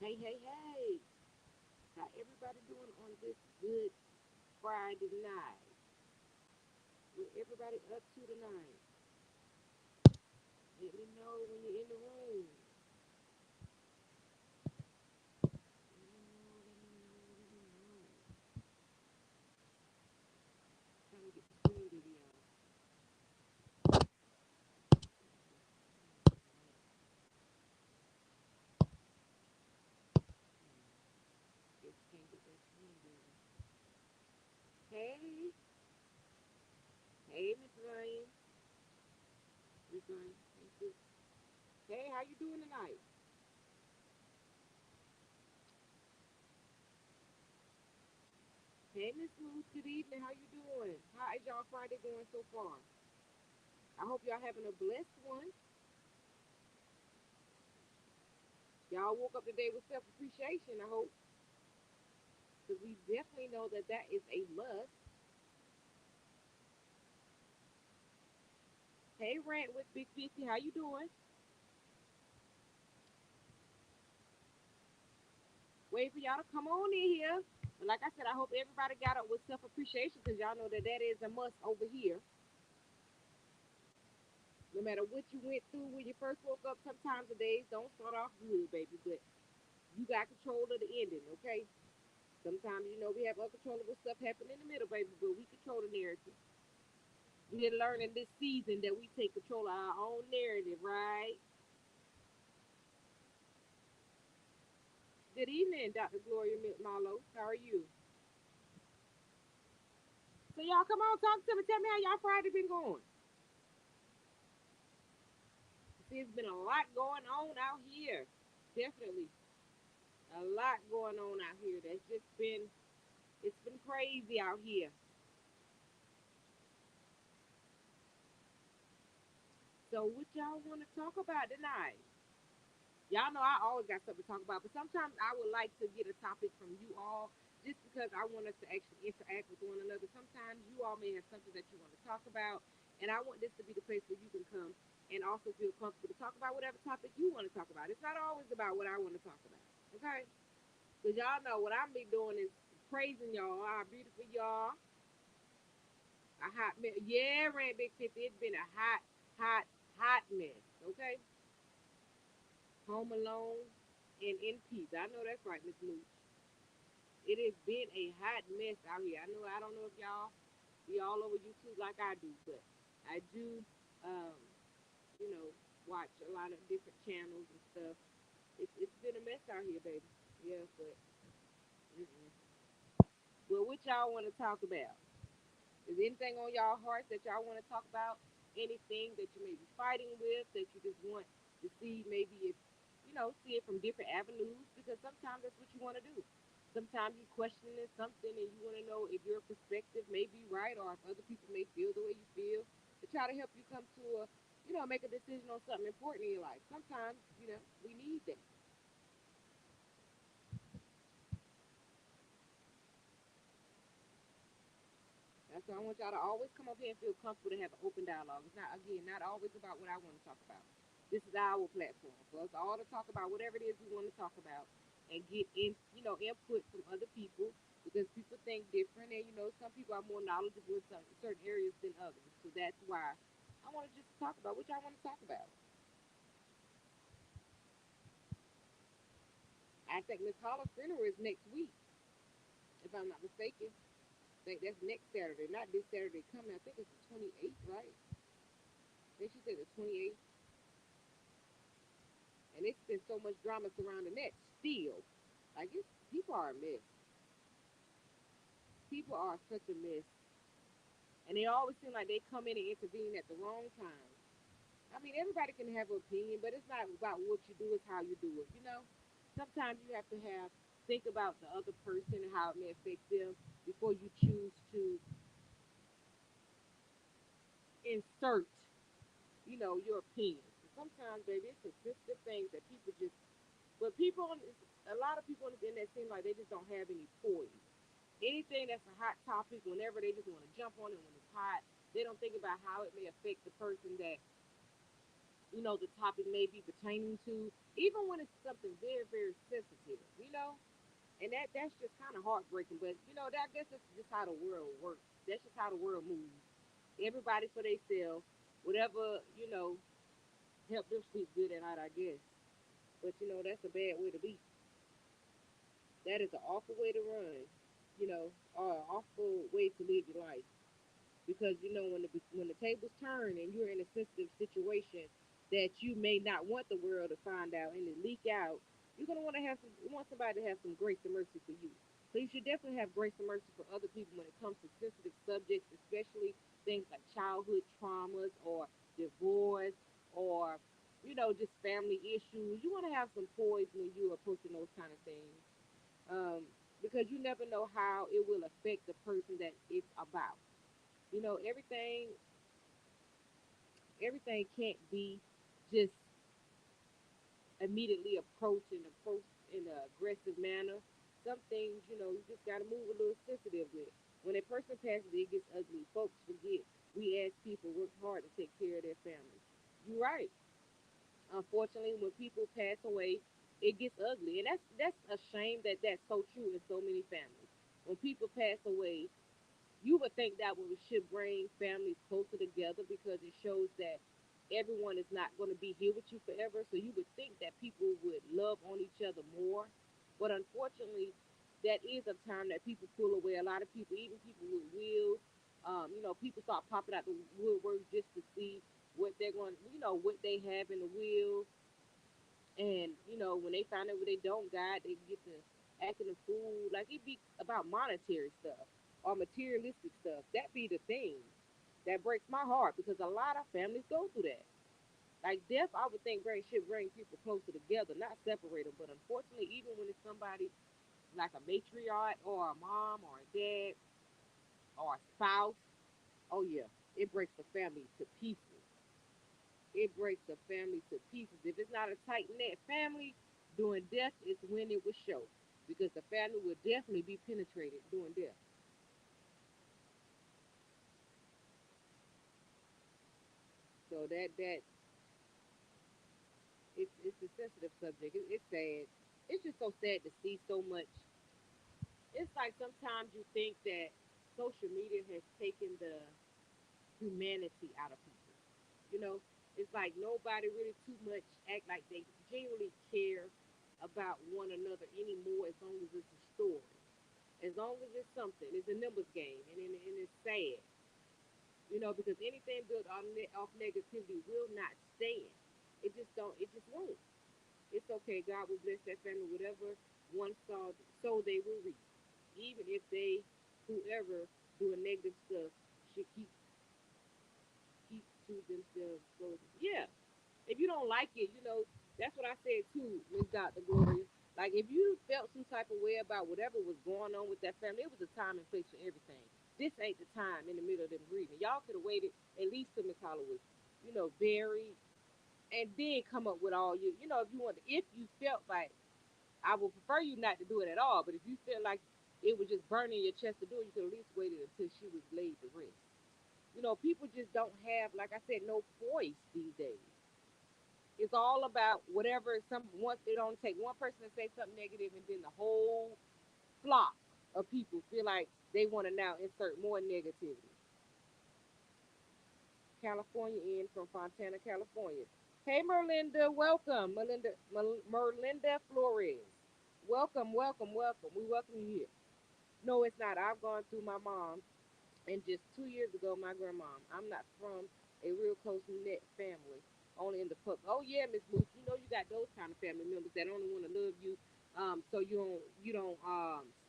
Hey, hey, hey. How everybody doing on this good Friday night? What everybody up to tonight? Let me know when you're in the room. Let me know. Trying to get the screen video. Just can't get that screen video. Hey, hey, Miss Ryan. Miss Ryan. Hey, sis. Hey, how you doing tonight? Hey, Miss Ruth. Good evening. How you doing? How is y'all Friday going so far? I hope y'all having a blessed one. Y'all woke up today with self appreciation. I hope, because we definitely know that that is a must. Hey, Rant with Big 50, how you doing? Wait for y'all to come on in here. But like I said, I hope everybody got up with self appreciation because y'all know that that is a must over here. No matter what you went through when you first woke up, sometimes the days don't start off good, baby. But you got control of the ending, okay? Sometimes, we have uncontrollable stuff happen in the middle, baby, but we control the narrative. We're learning this season that we take control of our own narrative, right? Good evening, Dr. Gloria Malo. How are you? So y'all come on, talk to me. Tell me how y'all Friday been going. See, it's been a lot going on out here. Definitely a lot going on out here. It's been crazy out here. So what y'all want to talk about tonight? Y'all know I always got something to talk about, but sometimes I would like to get a topic from you all just because I want us to actually interact with one another. Sometimes you all may have something that you want to talk about, and I want this to be the place where you can come and also feel comfortable to talk about whatever topic you want to talk about. It's not always about what I want to talk about, okay? Because y'all know what I'm be doing is praising y'all, how beautiful y'all, a hot mess. Yeah, Rand Big 50, it's been a hot, hot mess, okay? Home alone and in peace. I know that's right, Miss Mooch. It has been a hot mess out here. I don't know if y'all be all over YouTube like I do, but I do, um, you know, watch a lot of different channels and stuff. It's been a mess out here, baby. Yeah, but mm-mm. Well, what y'all want to talk about? Is anything on y'all heart that y'all want to talk about? Anything that you may be fighting with that you just want to see, maybe if see it from different avenues, because sometimes that's what you want to do. Sometimes you're questioning something and you want to know if your perspective may be right or if other people may feel the way you feel, to try to help you come to make a decision on something important in your life. Sometimes, we need that. That's why I want y'all to always come up here and feel comfortable to have an open dialogue. It's not, again, not always about what I want to talk about. This is our platform for us all to talk about whatever it is we want to talk about and get input from other people, because people think different, and some people are more knowledgeable in certain areas than others. So that's why I want to just talk about what y'all want to talk about. I think Miss Holla's funeral is next week, if I'm not mistaken. I think that's next Saturday, not this Saturday coming. I think it's the 28th, right? I think she said the 28th. And it's been so much drama surrounding that still. Like, people are a mess. People are such a mess. And they always seem like they come in and intervene at the wrong time. I mean, everybody can have an opinion, but it's not about what you do, it's how you do it. Sometimes you have to think about the other person and how it may affect them before you choose to insert, your opinion. Sometimes, baby, it's a sensitive things that people just, but a lot of people on the internet seem like they just don't have any poise. Anything that's a hot topic, whenever they just want to jump on it when it's hot, they don't think about how it may affect the person that the topic may be pertaining to, even when it's something very, very sensitive. And that's just kind of heartbreaking. But that I guess that's just how the world works. That's just how the world moves. Everybody for themselves, whatever help them sleep good at night, I guess. But that's a bad way to be. That is an awful way to run, or an awful way to live your life. Because when the tables turn and you're in a sensitive situation that you may not want the world to find out and it leak out, you're gonna want somebody to have some grace and mercy for you. So you should definitely have grace and mercy for other people when it comes to sensitive subjects, especially things like childhood traumas or divorce or just family issues. You want to have some poise when you are approaching those kind of things, um, because you never know how it will affect the person that it's about. Everything can't be just immediately approach in an aggressive manner. Some things, you just gotta move a little sensitive with. When a person passes, it gets ugly. Folks forget. We as people work hard to take care of their families. You're right. Unfortunately, when people pass away, it gets ugly, and that's a shame that that's so true in so many families. When people pass away, you would think that would should bring families closer together because it shows that everyone is not going to be here with you forever. So you would think that people would love on each other more, but unfortunately, that is a time that people pull away. A lot of people, even people with wills, people start popping out the woodwork just to see what they're going, what they have in the will, and when they find out what they don't got, they get to acting a fool. Like it be about monetary stuff or materialistic stuff. That be the thing that breaks my heart because a lot of families go through that. Like death, I would think should bring people closer together, not separate them. But unfortunately, even when it's somebody like a matriarch or a mom or a dad or a spouse, oh yeah, it breaks the family to pieces. It breaks the family to pieces. If it's not a tight knit family, during death is when it will show. Because the family will definitely be penetrated during death. So that it's a sensitive subject. It's sad. It's just so sad to see so much. It's like sometimes you think that social media has taken the humanity out of people. You know, it's like nobody really too much act like they genuinely care about one another anymore as long as it's a story. As long as it's something, it's a numbers game, and it's sad, because anything built off negativity will not stand. It just don't. It just won't. It's okay. God will bless that family. Whatever one saw, so they will reap. Even if they, whoever doing negative stuff, should keep to themselves. So yeah, if you don't like it, that's what I said too, Miss Dr. Gloria. Like if you felt some type of way about whatever was going on with that family, it was a time and place for everything. This ain't the time in the middle of them grieving. Y'all could have waited at least till Miss Holly was, buried, and then come up with all if you want, if you felt like I would prefer you not to do it at all, but if you feel like it was just burning your chest to do it, you could at least waited until she was laid to rest. People just don't have, like I said, no voice these days. It's all about whatever some once it only take one person to say something negative and then the whole flock of people feel like they want to now insert more negativity. California in from Fontana, California. Hey Merlinda, welcome. Merlinda Flores. Welcome, welcome, welcome. We welcome you here. No, it's not. I've gone through my mom and just 2 years ago, my grandma. I'm not from a real close knit family, only in the pub. Oh yeah, Miss Moose, you got those kind of family members that only want to love you, so you don't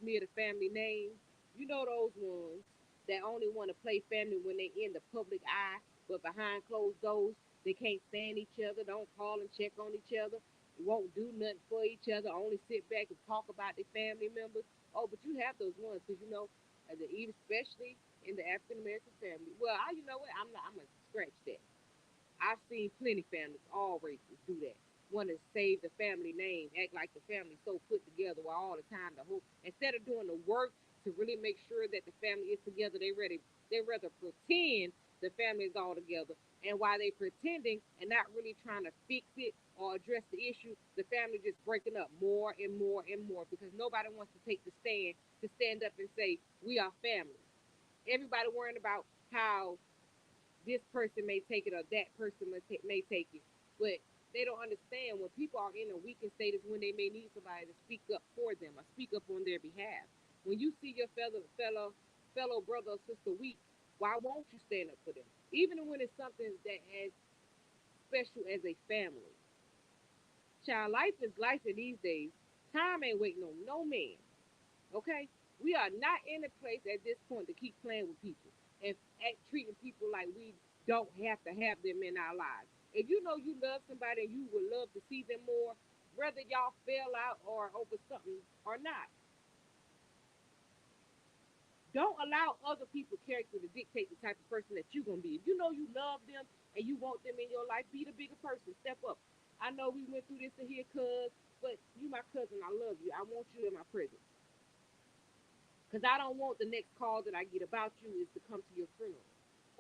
smear the family name. You know those ones that only want to play family when they in the public eye, but behind closed doors they can't stand each other. Don't call and check on each other. Won't do nothing for each other. Only sit back and talk about their family members. Oh, but you have those ones because especially in the African American family. Well, you know what? I'm not. I'm gonna scratch that. I've seen plenty families, all races, do that. Want to save the family name, act like the family's so put together while all the time the whole instead of doing the work to really make sure that the family is together, they rather pretend the family is all together And while they pretending and not really trying to fix it or address the issue, the family just breaking up more and more and more because nobody wants to take the stand to stand up and say we are family. Everybody worrying about how this person may take it or that person may take it, but they don't understand when people are in a weakened state is when they may need somebody to speak up for them or speak up on their behalf. When you see your fellow brother or sister weak, why won't you stand up for them? Even when it's something that as special as a family. Child, life is life in these days. Time ain't waiting on no man. Okay? We are not in a place at this point to keep playing with people and treating people like we don't have to have them in our lives. If you know you love somebody and you would love to see them more, whether y'all fell out or over something or not, don't allow other people's character to dictate the type of person that you're gonna be. If you know you love them and you want them in your life, be the bigger person. Step up. I know we went through this to here, cuz, but you my cousin. I love you. I want you in my presence. Because I don't want the next call that I get about you is to come to your funeral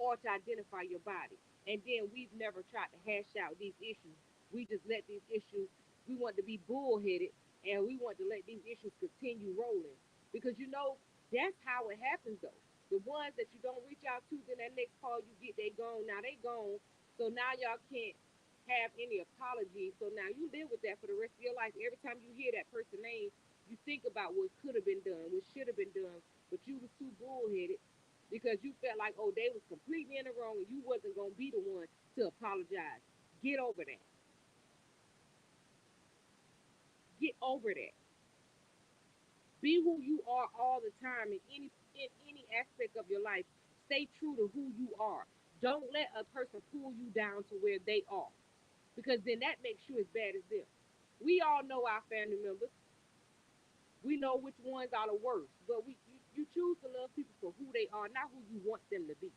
or to identify your body. And then we've never tried to hash out these issues. We just let these issues, we want to be bullheaded and we want to let these issues continue rolling. Because you know, that's how it happens though. The ones that you don't reach out to, then that next call you get, they gone. Now they gone. So now y'all can't have any apology. So now you live with that for the rest of your life. Every time you hear that person's name, you think about what could have been done, what should have been done, but you was too bullheaded because you felt like, oh, they was completely in the wrong and you wasn't gonna be the one to apologize. Get over that. Get over that. Be who you are all the time in any aspect of your life. Stay true to who you are. Don't let a person pull you down to where they are, because then that makes you as bad as them. We all know our family members. We know which ones are the worst, but you choose to love people for who they are, not who you want them to be.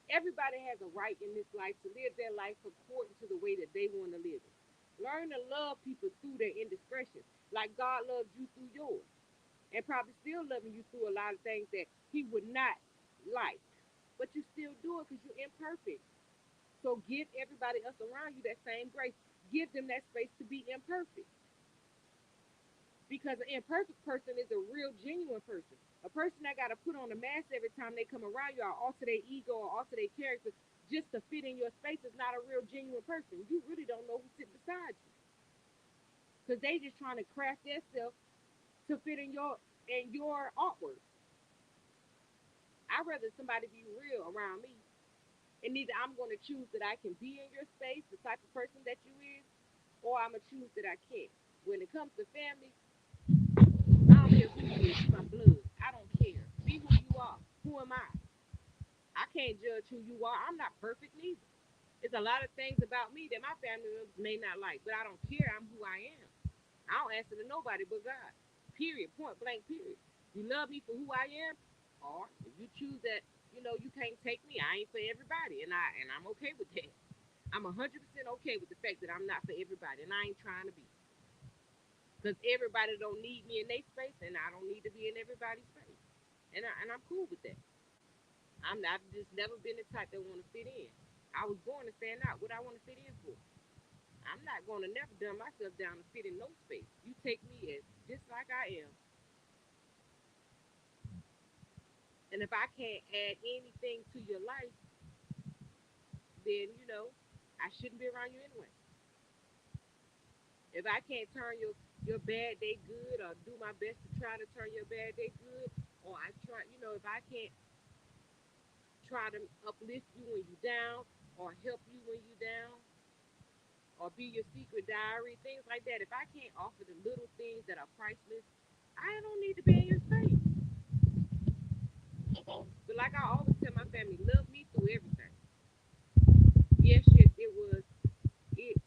Everybody has a right in this life to live their life according to the way that they want to live it. Learn to love people through their indiscretion, like God loves you through yours, and probably still loving you through a lot of things that He would not like, but you still do it because you're imperfect. So give everybody else around you that same grace. Give them that space to be imperfect. Because an imperfect person is a real genuine person. A person that got to put on a mask every time they come around you or alter their ego or alter their character just to fit in your space is not a real genuine person. You really don't know who's sitting beside you because they just trying to craft themselves to fit in your artwork. I'd rather somebody be real around me, and either I'm going to choose that I can be in your space, the type of person that you is, or I'm gonna choose that I can't. When it comes to family, I don't care who you is, my blood. I don't care. Be who you are. Who am I? I can't judge who you are. I'm not perfect neither. There's a lot of things about me that my family members may not like, but I don't care. I'm who I am. I don't answer to nobody but God. Period. Point blank. Period. You love me for who I am, or if you choose that, you can't take me. I ain't for everybody, and I'm okay with that. I'm 100% okay with the fact that I'm not for everybody, and I ain't trying to be, because everybody don't need me in their space, and I don't need to be in everybody's space, and I'm cool with that. I've just never been the type that want to fit in. I was born to stand out. What I want to fit in for? I'm not going to never dumb myself down to fit in no space. You take me as just like I am, and if I can't add anything to your life, then I shouldn't be around you anyway. If I can't turn your bad day good, or do my best to try to turn your bad day good, or I try, if I can't try to uplift you when you down, or help you when you down, or be your secret diary, things like that. If I can't offer the little things that are priceless, I don't need to be in your space. But like I always tell my family, love me through everything. Yes, yes, it was. It,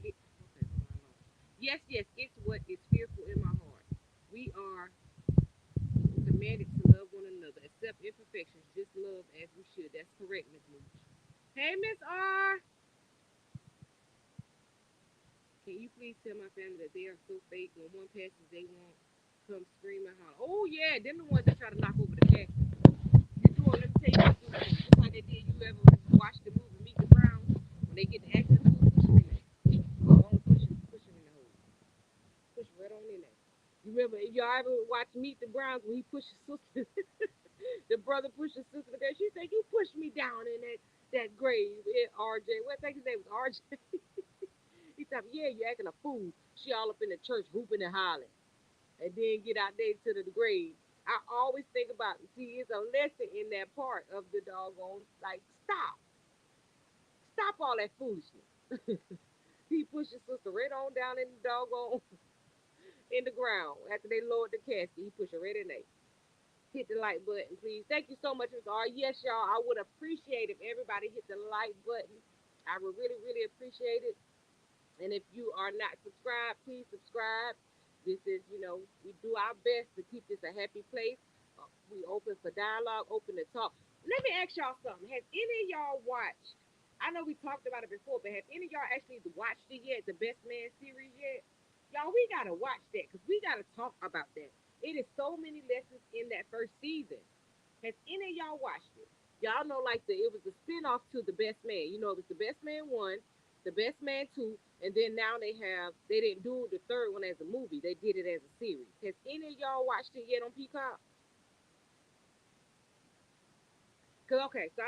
it okay, hold on, hold on. Yes, yes, it's what is fearful in my heart. We are commanded to love one another, accept imperfections, just love as we should. That's correct, Miss Mooch. Hey, Miss R. Can you please tell my family that they are so fake? When one passes, they won't come scream and holler. Oh yeah, them the ones that try to knock over the cat. You do it. Let me tell you what. Just like they did you ever. watch the movie Meet the Browns, when they get to acting the food, push him in there. Go on, push him in the hole. Push him right on in there. You remember, if y'all ever watch Meet the Browns when he pushed his sister, the brother pushed his sister there. She said, "You pushed me down in that grave." RJ, what I think his name was RJ. He said, "Yeah, you acting a fool." She all up in the church hooping and hollering, and then get out there to the grave. I always think about, see, it's a lesson in that part of the doggone, like, stop all that foolishness. He pushed his sister right on down in the doggone in the ground after they lowered the casket. He pushed her right in there. Hit the like button, please. Thank you so much, Mr. R. Yes, y'all. I would appreciate if everybody hit the like button. I would really, really appreciate it. And if you are not subscribed, please subscribe. This is, we do our best to keep this a happy place. We open for dialogue, open to talk. Let me ask y'all something. Has any of y'all watched? I know we talked about it before, but have any of y'all actually watched it yet? The Best Man series yet? Y'all, we gotta watch that because we gotta talk about that. It is so many lessons in that first season. Has any of y'all watched it? Y'all know, like, it was a spinoff to The Best Man. It was The Best Man one, The Best Man two, and then now they didn't do the third one as a movie. They did it as a series. Has any of y'all watched it yet on Peacock? Cause okay, so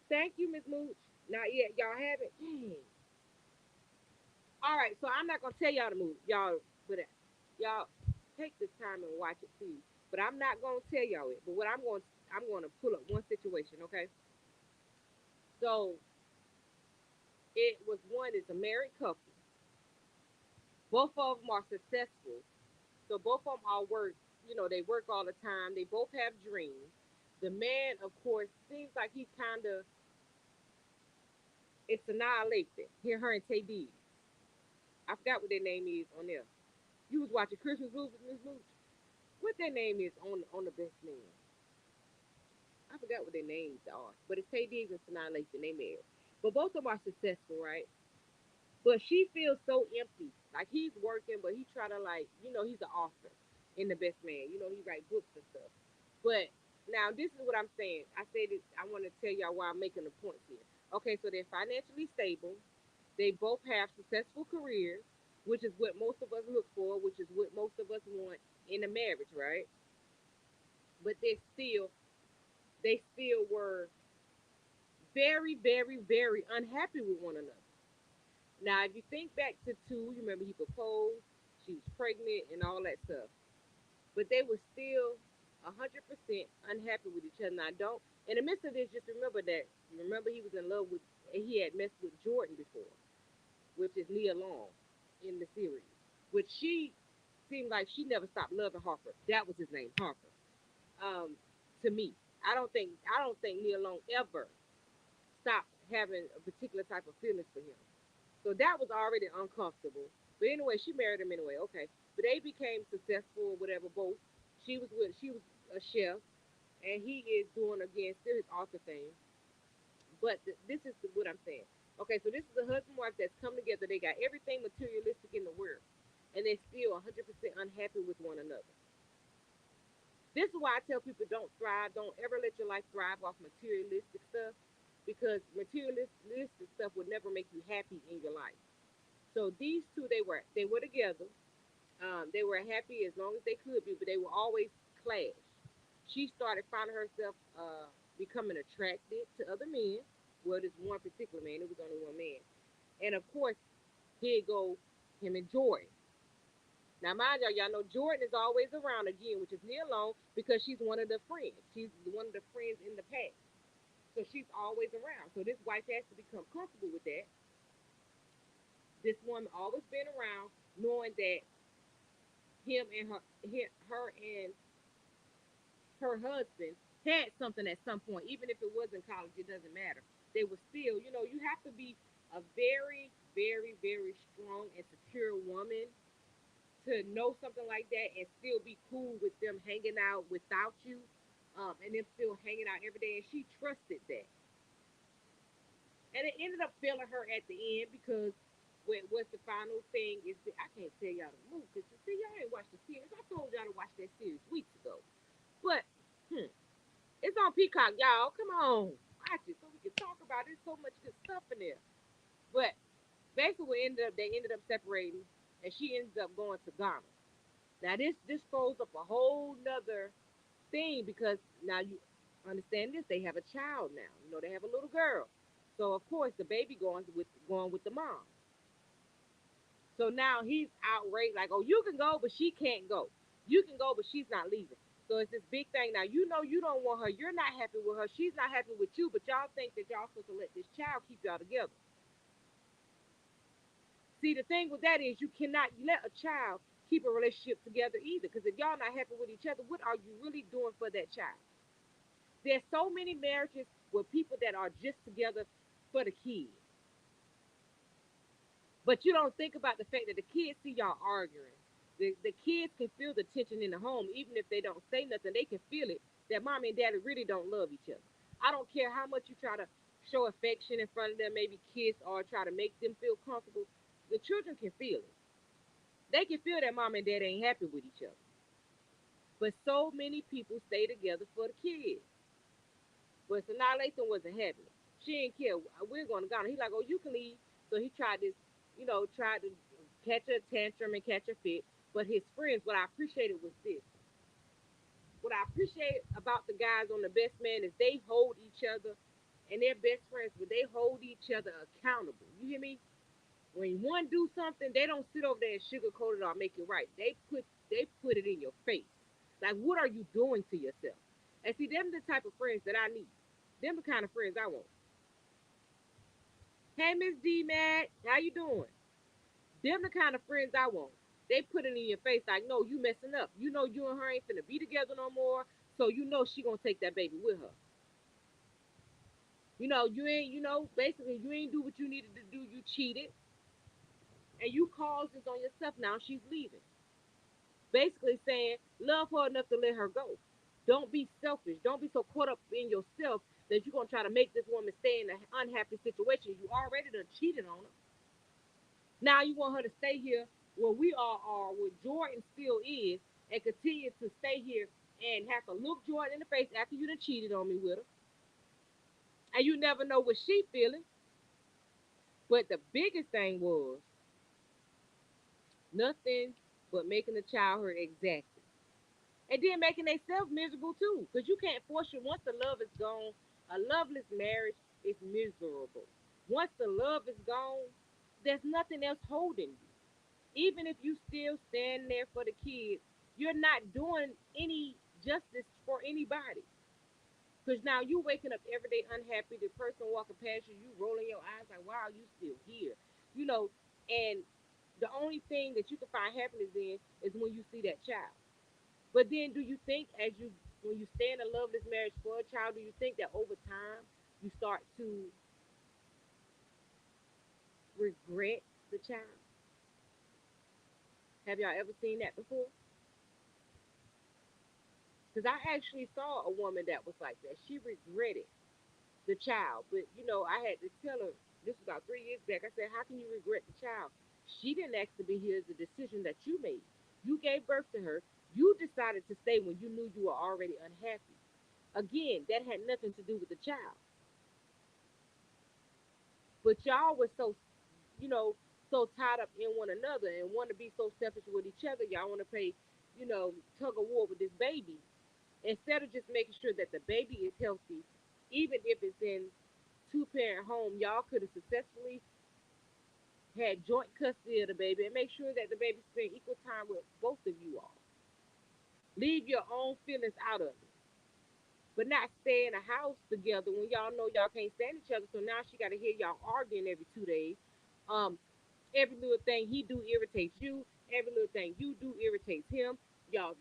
thank you, Miss Mooch. Not yet. Y'all haven't. Dang. All right, so I'm not gonna tell y'all to move, y'all, but y'all take this time and watch it, please. But I'm not gonna tell y'all it. But I'm gonna pull up one situation, okay? So it was one. It's a married couple. Both of them are successful. So both of them all work. They work all the time. They both have dreams. The man, of course, seems like he's kind of it's annihilated. Here, her and Tay Diggs. I forgot what their name is on there. You was watching Christmas movies, Miss Mooch. What their name is on the Best Man? I forgot what their names are, but it's Tay Diggs and Sanaa Lathan. They married, but both of them are successful, right? But she feels so empty. Like he's working, but he try to he's an author in the Best Man. He write books and stuff. But now this is what I'm saying. I said it. I want to tell y'all why I'm making the points here. Okay, so they're financially stable. They both have successful careers, which is what most of us look for, which is what most of us want in a marriage, right? But they still were very, very, very unhappy with one another. Now, if you think back to two, you remember he proposed, she was pregnant, and all that stuff. But they were still 100% unhappy with each other. Now, don't, in the midst of this, just remember that. Remember, he was in love with, he had messed with Jordan before, which is Nia Long in the series, which she seemed like she never stopped loving Harper. That was his name, Harper. Um, to me, I don't think Nia Long ever stopped having a particular type of feelings for him. So that was already uncomfortable. But anyway, she married him anyway. Okay, but they became successful or whatever. Both. She was a chef, and he is doing again still his author thing. But this is what I'm saying. Okay, so this is a husband and wife that's come together. They got everything materialistic in the world, and they're still 100% unhappy with one another. This is why I tell people don't thrive. Don't ever let your life thrive off materialistic stuff, because materialistic stuff will never make you happy in your life. So these two, they were together. They were happy as long as they could be, but they were always clash. She started finding herself becoming attracted to other men. Well, this one particular man, it was only one man. And of course, here go him and Jordan. Now, mind y'all know Jordan is always around again, which is Nia Long, because she's one of the friends. She's one of the friends in the past. So she's always around. So this wife has to become comfortable with that. This woman always been around, knowing that her and her husband had something at some point, even if it was in college, it doesn't matter. They were still, you have to be a very, very, very strong and secure woman to know something like that and still be cool with them hanging out without you, and them still hanging out every day. And she trusted that, and it ended up failing her at the end because what's the final thing is that I can't tell y'all to move because you see y'all ain't watched the series. I told y'all to watch that series weeks ago, but hmm, it's on Peacock, y'all. Come on. watch it so we can talk about it. There's so much good stuff in there. But basically, they ended up separating, and she ended up going to Ghana. Now this throws up a whole nother thing because now you understand this. They have a child now. You know they have a little girl. So of course the baby going with the mom. So now he's outraged, like, oh, you can go, but she can't go. You can go, but she's not leaving. So it's this big thing. Now you know you don't want her. You're not happy with her. She's not happy with you. But y'all think that y'all supposed to let this child keep y'all together. See, the thing with that is you cannot let a child keep a relationship together either. Because if y'all not happy with each other, what are you really doing for that child? There's so many marriages with people that are just together for the kids. But you don't think about the fact that the kids see y'all arguing. The kids can feel the tension in the home, even if they don't say nothing. They can feel it that mommy and daddy really don't love each other. I don't care how much you try to show affection in front of them, maybe kiss or try to make them feel comfortable. The children can feel it. They can feel that mom and dad ain't happy with each other. But so many people stay together for the kids. But Sanaa Lathan wasn't having it. She didn't care. We're going to Ghana. He's like, oh, you can leave. So he tried this, tried to catch a tantrum and catch a fit. But his friends, what I appreciated was this. What I appreciate about the guys on the Best Man is they hold each other and they're best friends, but they hold each other accountable. You hear me? When one do something, they don't sit over there and sugarcoat it or make it right. They put it in your face. Like, what are you doing to yourself? And see, them the type of friends that I need. Them the kind of friends I want. Hey, Miss D Mad, how you doing? Them the kind of friends I want. They put it in your face like, no, you messing up. You know you and her ain't finna be together no more. So you know she gonna take that baby with her. You ain't, basically you ain't do what you needed to do. You cheated, and you caused this on yourself. Now she's leaving. Basically saying, love her enough to let her go. Don't be selfish. Don't be so caught up in yourself that you're gonna try to make this woman stay in an unhappy situation. You already done cheated on her. Now you want her to stay here where we all are, where Jordan still is, and continue to stay here and have to look Jordan in the face after you done cheated on me with her. And you never know what she feeling. But the biggest thing was nothing but making the child hurt exactly. And then making themselves miserable too. Because you can't force you once the love is gone, a loveless marriage is miserable. Once the love is gone, there's nothing else holding you. Even if you still stand there for the kids, you're not doing any justice for anybody. Because now you waking up every day unhappy. The person walking past you, you rolling your eyes like, wow, you still here. You know, and the only thing that you can find happiness in is when you see that child. But then do you think when you stay in a loveless marriage for a child, do you think that over time you start to regret the child? Have y'all ever seen that before? Because I actually saw a woman that was like that. She regretted the child. But I had to tell her this was about 3 years back. I said, how can you regret the child? She didn't ask to be here. It's a decision that you made. You gave birth to her. You decided to stay when you knew you were already unhappy. Again, that had nothing to do with the child. But y'all were you know, so tied up in one another and want to be so selfish with each other. Y'all want to play, tug of war with this baby instead of just making sure that the baby is healthy, even if it's in two-parent home. Y'all could have successfully had joint custody of the baby and make sure that the baby spent equal time with both of you all. Leave your own feelings out of it, but not stay in a house together when y'all know y'all can't stand each other. So now she got to hear y'all arguing every 2 days. Um, every little thing he do irritates you. Every little thing you do irritates him. Y'all,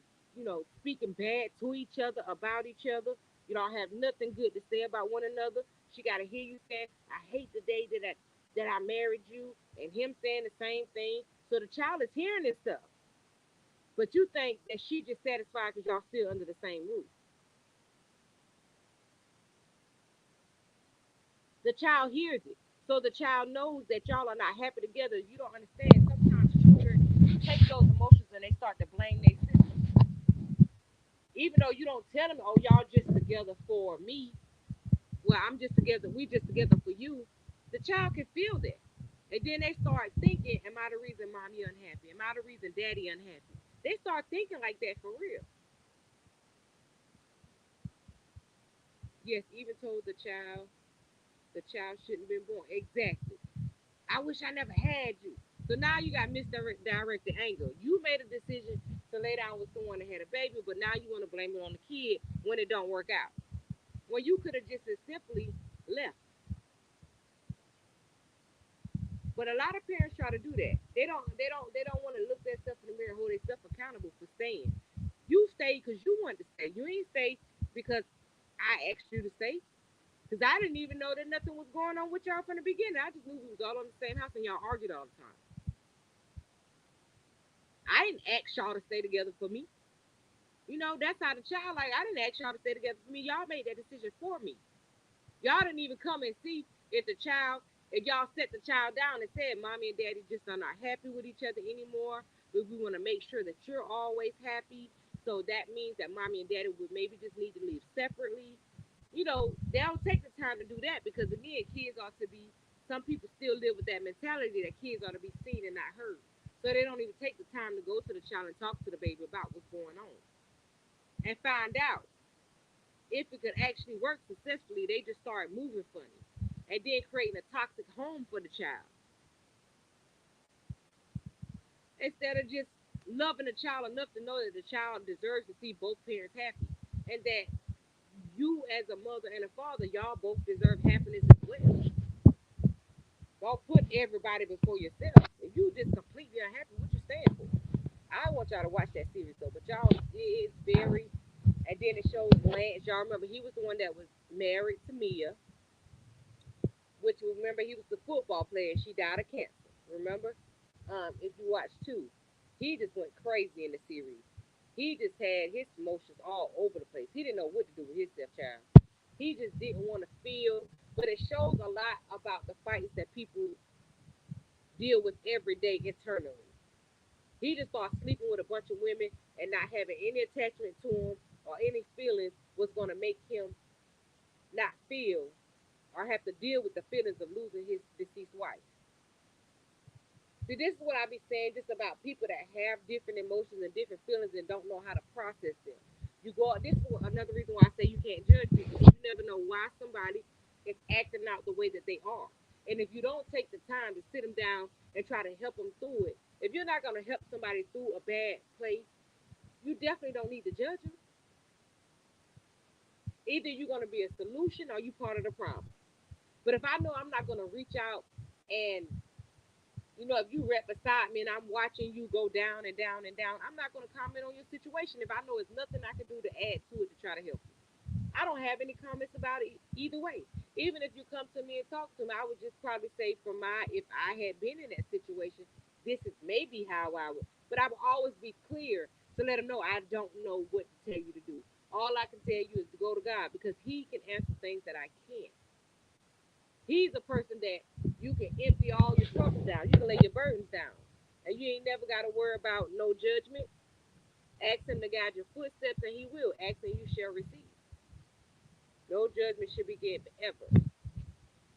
speaking bad to each other about each other. You don't have nothing good to say about one another. She got to hear you saying, "I hate the day that I married you," and him saying the same thing. So the child is hearing this stuff, but you think that she just satisfied because y'all still under the same roof. The child hears it, so the child knows that y'all are not happy together. You don't understand. Sometimes children take those emotions and they start to blame their sister, even though you don't tell them, "Oh, y'all just together for me." well, I'm just together, we just together for you, the child can feel that. And then they start thinking, am I the reason mommy unhappy? Am I the reason daddy unhappy? They start thinking like that for real. Yes, even told the child shouldn't have been born. Exactly. I wish I never had you. So now you got misdirected anger. You made a decision to lay down with someone that had a baby, but now you want to blame it on the kid when it don't work out. Well, you could have just as simply left. But a lot of parents try to do that. They don't want to look themselves in the mirror and hold themselves accountable for staying. You stayed because you wanted to stay. You ain't stay because I asked you to stay. Because I didn't even know that nothing was going on with y'all from the beginning. I just knew we was all in the same house and y'all argued all the time. I didn't ask y'all to stay together for me. That's how the child, like, I didn't ask y'all to stay together for me. Y'all made that decision for me. Y'all didn't even come and see if the child, if y'all set the child down and said, mommy and daddy just are not happy with each other anymore, but we want to make sure that you're always happy. So that means that mommy and daddy would maybe just need to live separately. They don't take the time to do that because, again, kids ought to be, some people still live with that mentality that kids ought to be seen and not heard. So they don't even take the time to go to the child and talk to the baby about what's going on and find out if it could actually work successfully. They just start moving funny and then creating a toxic home for the child instead of just loving the child enough to know that the child deserves to see both parents happy and that you, as a mother and a father, y'all both deserve happiness as well. Don't put everybody before yourself. If you just completely unhappy, what you stand for? I want y'all to watch that series though, but y'all, it's very. And then it shows Lance. Y'all remember he was the one that was married to Mia, which, remember, he was the football player and she died of cancer. Remember? If you watch too, he just went crazy in the series. He just had his emotions all over the place. He didn't know what to do with his stepchild. He just didn't want to feel. But it shows a lot about the fights that people deal with every day internally. He just thought sleeping with a bunch of women and not having any attachment to them or any feelings was going to make him not feel or have to deal with the feelings of losing his deceased wife. See, this is what I be saying just about people that have different emotions and different feelings and don't know how to process them. You go. This is another reason why I say you can't judge people. You never know why somebody is acting out the way that they are. And if you don't take the time to sit them down and try to help them through it, if you're not going to help somebody through a bad place, you definitely don't need to judge them. Either you're going to be a solution or you part of the problem. But if I know I'm not going to reach out and, if you rep beside me and I'm watching you go down and down and down, I'm not going to comment on your situation if I know it's nothing I can do to add to it to try to help you. I don't have any comments about it either way. Even if you come to me and talk to me, I would just probably say, if I had been in that situation, this is maybe how I would. But I would always be clear to let them know I don't know what to tell you to do. All I can tell you is to go to God because He can answer things that I can't. He's a person that you can empty all your troubles down. You can lay your burdens down. And you ain't never got to worry about no judgment. Ask him to guide your footsteps, and he will. Ask and you shall receive. No judgment should be given ever.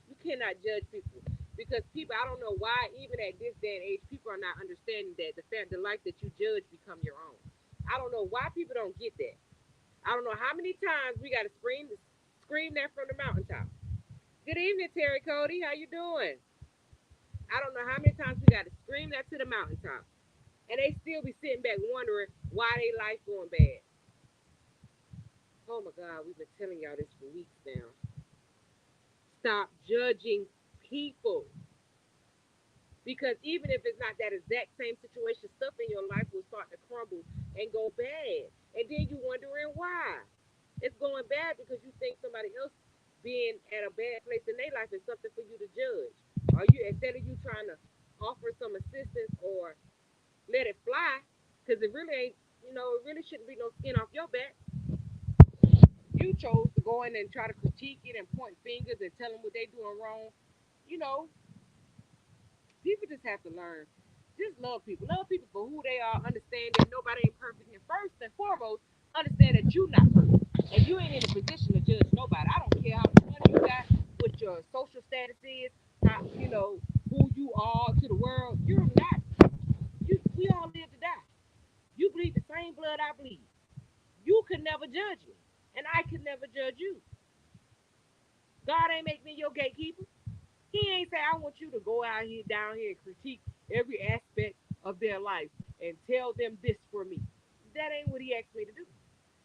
You cannot judge people because people. I don't know why, even at this day and age, people are not understanding that the life that you judge become your own. I don't know why people don't get that. I don't know how many times we got to scream that from the mountaintop. Good evening, Terry Cody. How you doing? I don't know how many times we got to scream that to the mountaintop, and they still be sitting back wondering why they life going bad. Oh my God, we've been telling y'all this for weeks now. Stop judging people. Because even if it's not that exact same situation, stuff in your life will start to crumble and go bad. And then you wondering why. It's going bad because you think somebody else being at a bad place in their life is something for you to judge. Or you, instead of you trying to offer some assistance or let it fly, because it really ain't, it really shouldn't be no skin off your back. You chose to go in and try to critique it and point fingers and tell them what they doing wrong. You know, people just have to learn. Just love people. Love people for who they are. Understand that nobody ain't perfect. And first and foremost, understand that you not perfect. And you ain't in a position to judge nobody. I don't care how much money you got, what your social status is, how, who you are to the world. You're not. We all live to die. You bleed the same blood I bleed. You could never judge me, and I could never judge you. God ain't make me your gatekeeper. He ain't say I want you to go out here down here and critique every aspect of their life and tell them this for me. That ain't what he asked me to do.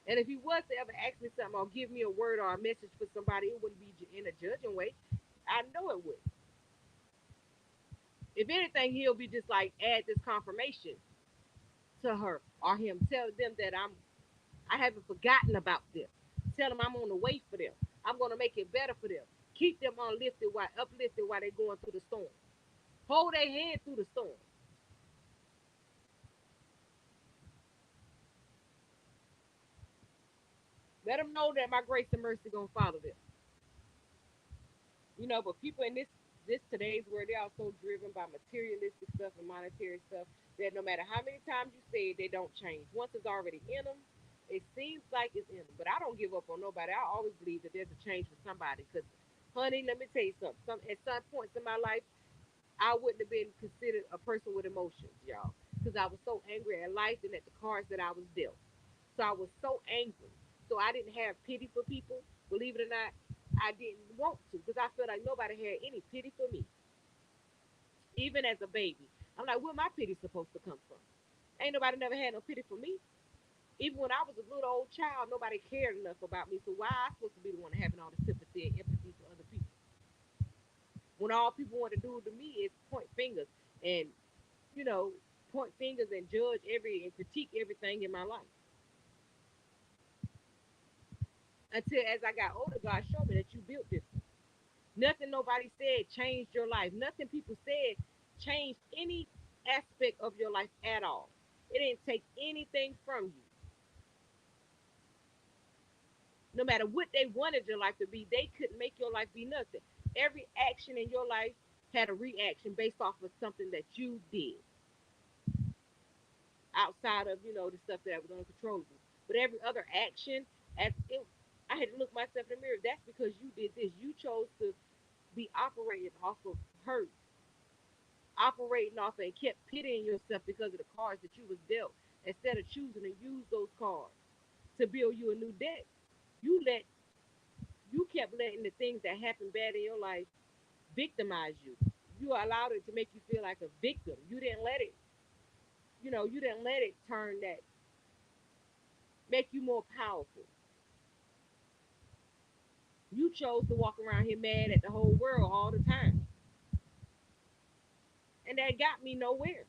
And if he was to ever ask me something or give me a word or a message for somebody, it wouldn't be in a judging way. I know it would. If anything, he'll be just like add this confirmation to her or him. Tell them that I haven't forgotten about them. Tell them I'm on the way for them. I'm gonna make it better for them. Keep them uplifted while they're going through the storm. Hold their hand through the storm. Let them know that my grace and mercy gonna follow them. But people in this today's world, they are so driven by materialistic stuff and monetary stuff that no matter how many times you say it, they don't change. Once it's already in them, it seems like it's in them. But I don't give up on nobody. I always believe that there's a change for somebody. Because, honey, let me tell you something. At some points in my life, I wouldn't have been considered a person with emotions, y'all, because I was so angry at life and at the cards that I was dealt. So I was so angry. So I didn't have pity for people. Believe it or not, I didn't want to because I felt like nobody had any pity for me, even as a baby. I'm like, where my pity supposed to come from? Ain't nobody never had no pity for me. Even when I was a little old child, nobody cared enough about me. So why I supposed to be the one having all the sympathy and empathy for other people? When all people want to do to me is point fingers and you know point fingers and judge every and critique everything in my life. Until as I got older, God showed me that you built this. Nothing nobody said changed your life. Nothing people said changed any aspect of your life at all. It didn't take anything from you. No matter what they wanted your life to be, they couldn't make your life be nothing. Every action in your life had a reaction based off of something that you did outside of, the stuff that was uncontrollable. But every other action, I had to look myself in the mirror. That's because you did this. You chose to be operating off of hurt, operating off and kept pitying yourself because of the cards that you was dealt instead of choosing to use those cards to build you a new deck. You let you kept letting the things that happened bad in your life victimize you. You allowed it to make you feel like a victim. You didn't let it turn that make you more powerful. You chose to walk around here mad at the whole world all the time. And that got me nowhere.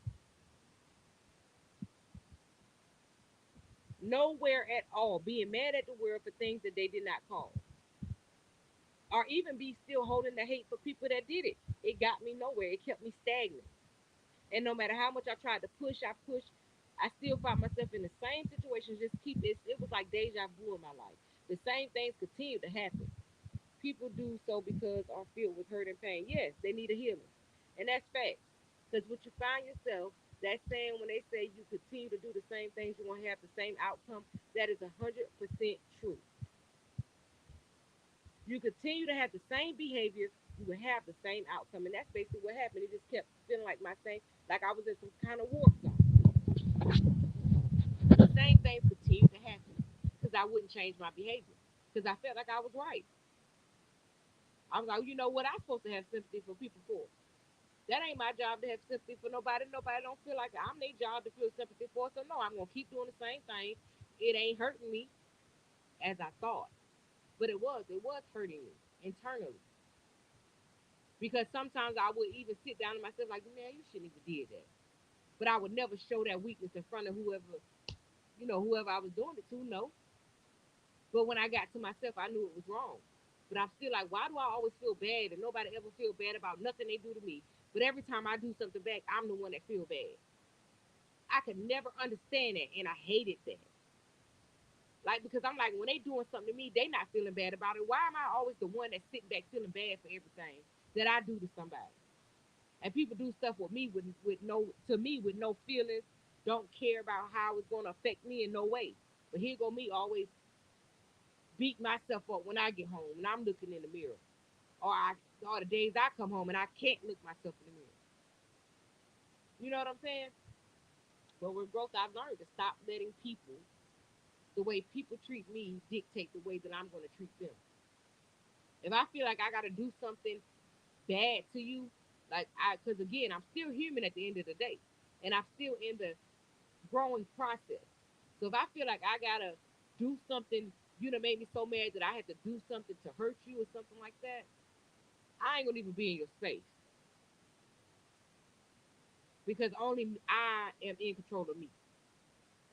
Nowhere at all. Being mad at the world for things that they did not cause. Or even be still holding the hate for people that did it. It got me nowhere. It kept me stagnant. And no matter how much I tried to push, I still found myself in the same situation. Just keep it. It was like deja vu in my life. The same things continue to happen. People do so because are filled with hurt and pain. Yes, they need a healing, and that's fact. Because what you find yourself, that saying when they say you continue to do the same things, you're gonna have the same outcome. That is 100% true. You continue to have the same behavior, you will have the same outcome, and that's basically what happened. It just kept feeling like my same, like I was in some kind of war zone. The same things continued to happen because I wouldn't change my behavior because I felt like I was right. I was like, you know what? I'm supposed to have sympathy for people for. That ain't my job to have sympathy for nobody. Nobody don't feel like I'm their job to feel sympathy for. So no, I'm gonna keep doing the same thing. It ain't hurting me as I thought, but it was hurting me internally because sometimes I would even sit down to myself like, man, you shouldn't even did that. But I would never show that weakness in front of whoever I was doing it to. No, but when I got to myself, I knew it was wrong. But I'm still like, why do I always feel bad and nobody ever feel bad about nothing they do to me? But every time I do something back, I'm the one that feel bad. I could never understand that, and I hated that. Like because I'm like, when they doing something to me, they not feeling bad about it. Why am I always the one that's sitting back feeling bad for everything that I do to somebody? And people do stuff with no to me with no feelings, don't care about how it's going to affect me in no way. But here go me always beat myself up when I get home and I'm looking in the mirror, or I or the days I come home and I can't look myself in the mirror. You know what I'm saying? But with growth, I've learned to stop letting people, the way people treat me, dictate the way that I'm going to treat them. If I feel like I got to do something bad to you, because again, I'm still human at the end of the day, and I'm still in the growing process. So if I feel like I gotta do something, you know, made me so mad that I had to do something to hurt you or something like that, I ain't gonna even be in your space because only I am in control of me,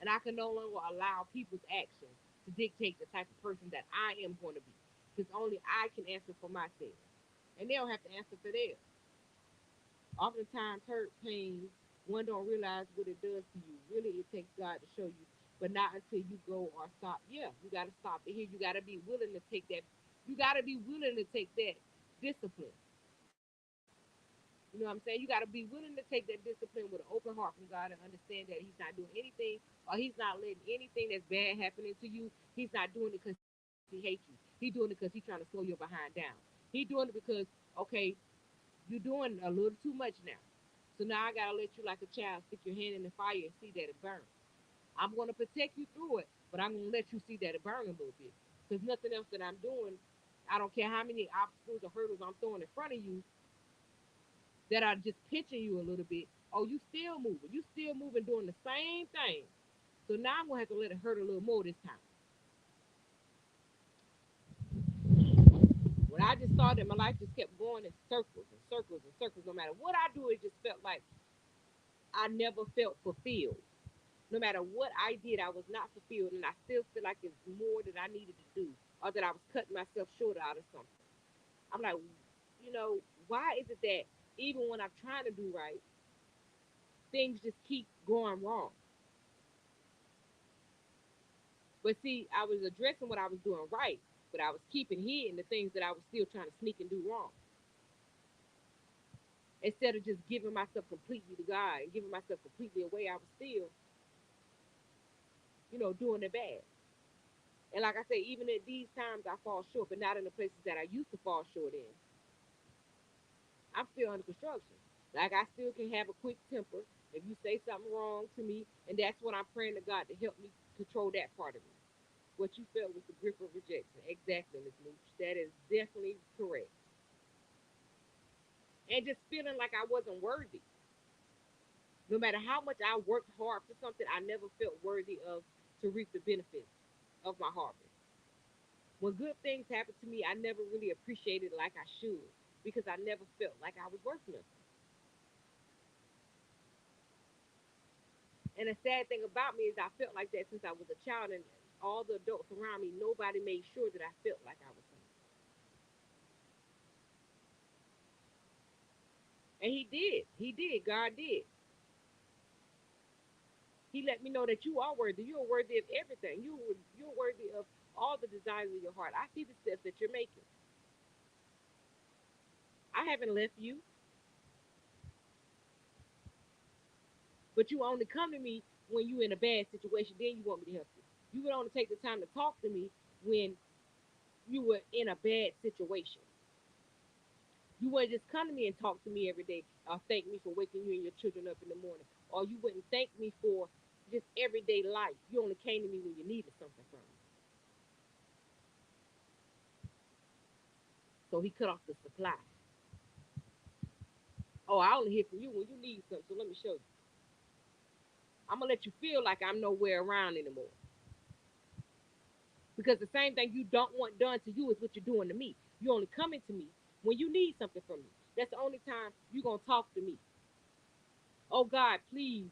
and I can no longer allow people's actions to dictate the type of person that I am going to be, because only I can answer for myself, and they don't have to answer for theirs. Oftentimes, hurt, pain, one don't realize what it does to you. Really, it takes God to show you, but not until you go or stop. Yeah, you got to stop it here. You got to be willing to take that. You got to be willing to take that discipline. You know what I'm saying? You got to be willing to take that discipline with an open heart from God and understand that He's not doing anything, or He's not letting anything that's bad happening to you. He's not doing it because He hates you. He's doing it because He's trying to slow your behind down. He's doing it because, okay, you're doing a little too much now. So now I gotta let you, like a child, stick your hand in the fire and see that it burns. I'm gonna protect you through it, but I'm gonna let you see that it burn a little bit. Because nothing else that I'm doing, I don't care how many obstacles or hurdles I'm throwing in front of you that are just pinching you a little bit. Oh, you still moving. You still moving doing the same thing. So now I'm gonna have to let it hurt a little more this time. When I just saw that my life just kept going in circles and circles and circles, no matter what I do, it just felt like I never felt fulfilled. No matter what I did, I was not fulfilled, and I still feel like it's more that I needed to do, or that I was cutting myself short out of something. I'm like, why is it that even when I'm trying to do right, things just keep going wrong? But see, I was addressing what I was doing right, but I was keeping hidden the things that I was still trying to sneak and do wrong. Instead of just giving myself completely to God and giving myself completely away, I was still, doing the bad. And like I say, even at these times I fall short, but not in the places that I used to fall short in. I'm still under construction. Like I still can have a quick temper if you say something wrong to me, and that's what I'm praying to God to help me control that part of me. What you felt was the grip of rejection. Exactly, Miss Mooch. That is definitely correct. And just feeling like I wasn't worthy. No matter how much I worked hard for something, I never felt worthy of to reap the benefits of my harvest. When good things happen to me, I never really appreciated it like I should because I never felt like I was worth nothing. And the sad thing about me is I felt like that since I was a child, and all the adults around me, nobody made sure that I felt like I was something. And He did. He did. God did. He let me know that you are worthy. You are worthy of everything. You're worthy of all the desires of your heart. I see the steps that you're making. I haven't left you, but you only come to me when you're in a bad situation. Then you want me to help you. You would only take the time to talk to me when you were in a bad situation. You wouldn't just come to me and talk to me every day or thank me for waking you and your children up in the morning. Or you wouldn't thank me for just everyday life. You only came to me when you needed something from me. So He cut off the supply. Oh, I only hear from you when you need something. So let me show you. I'm gonna let you feel like I'm nowhere around anymore. Because the same thing you don't want done to you is what you're doing to me. You only coming to me when you need something from me. That's the only time you're gonna talk to me. Oh God, please,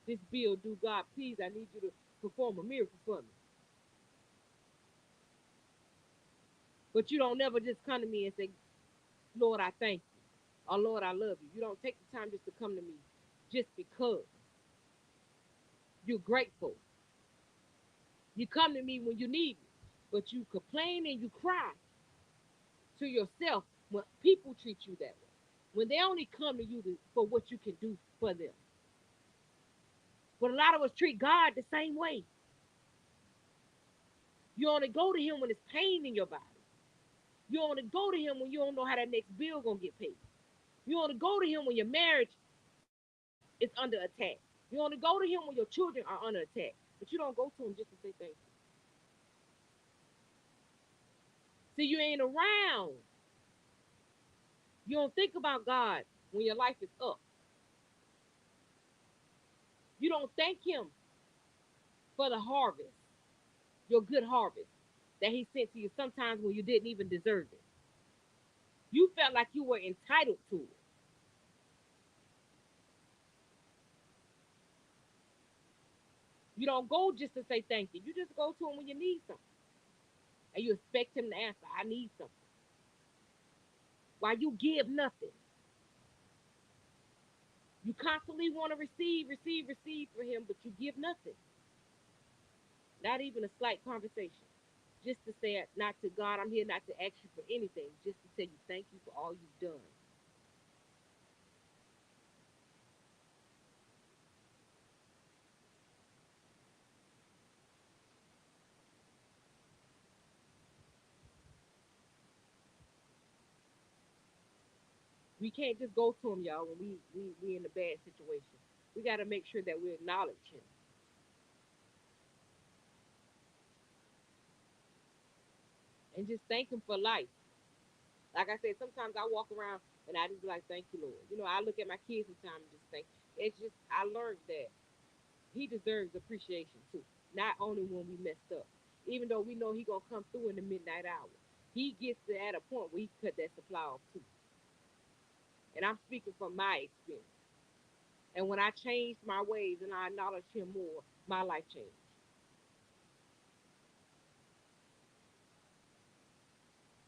this bill due. God, please, I need you to perform a miracle for me. But you don't never just come to me and say, Lord, I thank you. Or Lord, I love you. You don't take the time just to come to me just because you're grateful. You come to me when you need me. But you complain and you cry to yourself when people treat you that way. When they only come to you for what you can do for them. But a lot of us treat God the same way. You only go to him when it's pain in your body. You only go to him when you don't know how that next bill gonna get paid. You only go to him when your marriage is under attack. You only go to him when your children are under attack. But you don't go to him just to say thank you. See, you ain't around. You don't think about God when your life is up. You don't thank him for the harvest, your good harvest that he sent to you sometimes when you didn't even deserve it. You felt like you were entitled to it. You don't go just to say thank you. You just go to him when you need something. And you expect him to answer, I need something. While you give nothing. You constantly want to receive, receive, receive for him, but you give nothing. Not even a slight conversation. Just to say, not to God, I'm here not to ask you for anything, just to tell you thank you for all you've done. We can't just go to him, y'all, when we in a bad situation. We got to make sure that we acknowledge him and just thank him for life. Like I said, sometimes I walk around and I just be like, thank you, Lord. I look at my kids sometimes and just think, it's just, I learned that he deserves appreciation too. Not only when we messed up, even though we know he gonna come through in the midnight hour. He gets to at a point where he cut that supply off too. And I'm speaking from my experience. And when I changed my ways and I acknowledged him more, my life changed.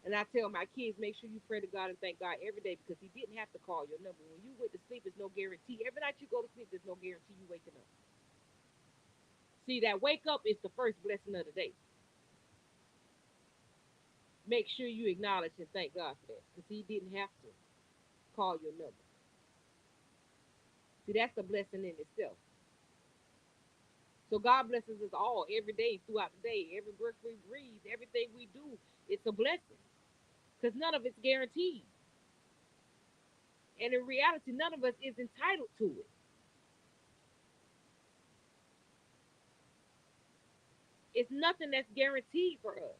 And I tell my kids, make sure you pray to God and thank God every day because he didn't have to call your number. When you went to sleep, there's no guarantee. Every night you go to sleep, there's no guarantee you waking up. See, that wake up is the first blessing of the day. Make sure you acknowledge and thank God for that because he didn't have to call your number. See, that's a blessing in itself. So God blesses us all every day throughout the day. Every breath we breathe, everything we do, it's a blessing because none of it's guaranteed. And in reality, none of us is entitled to it. It's nothing that's guaranteed for us.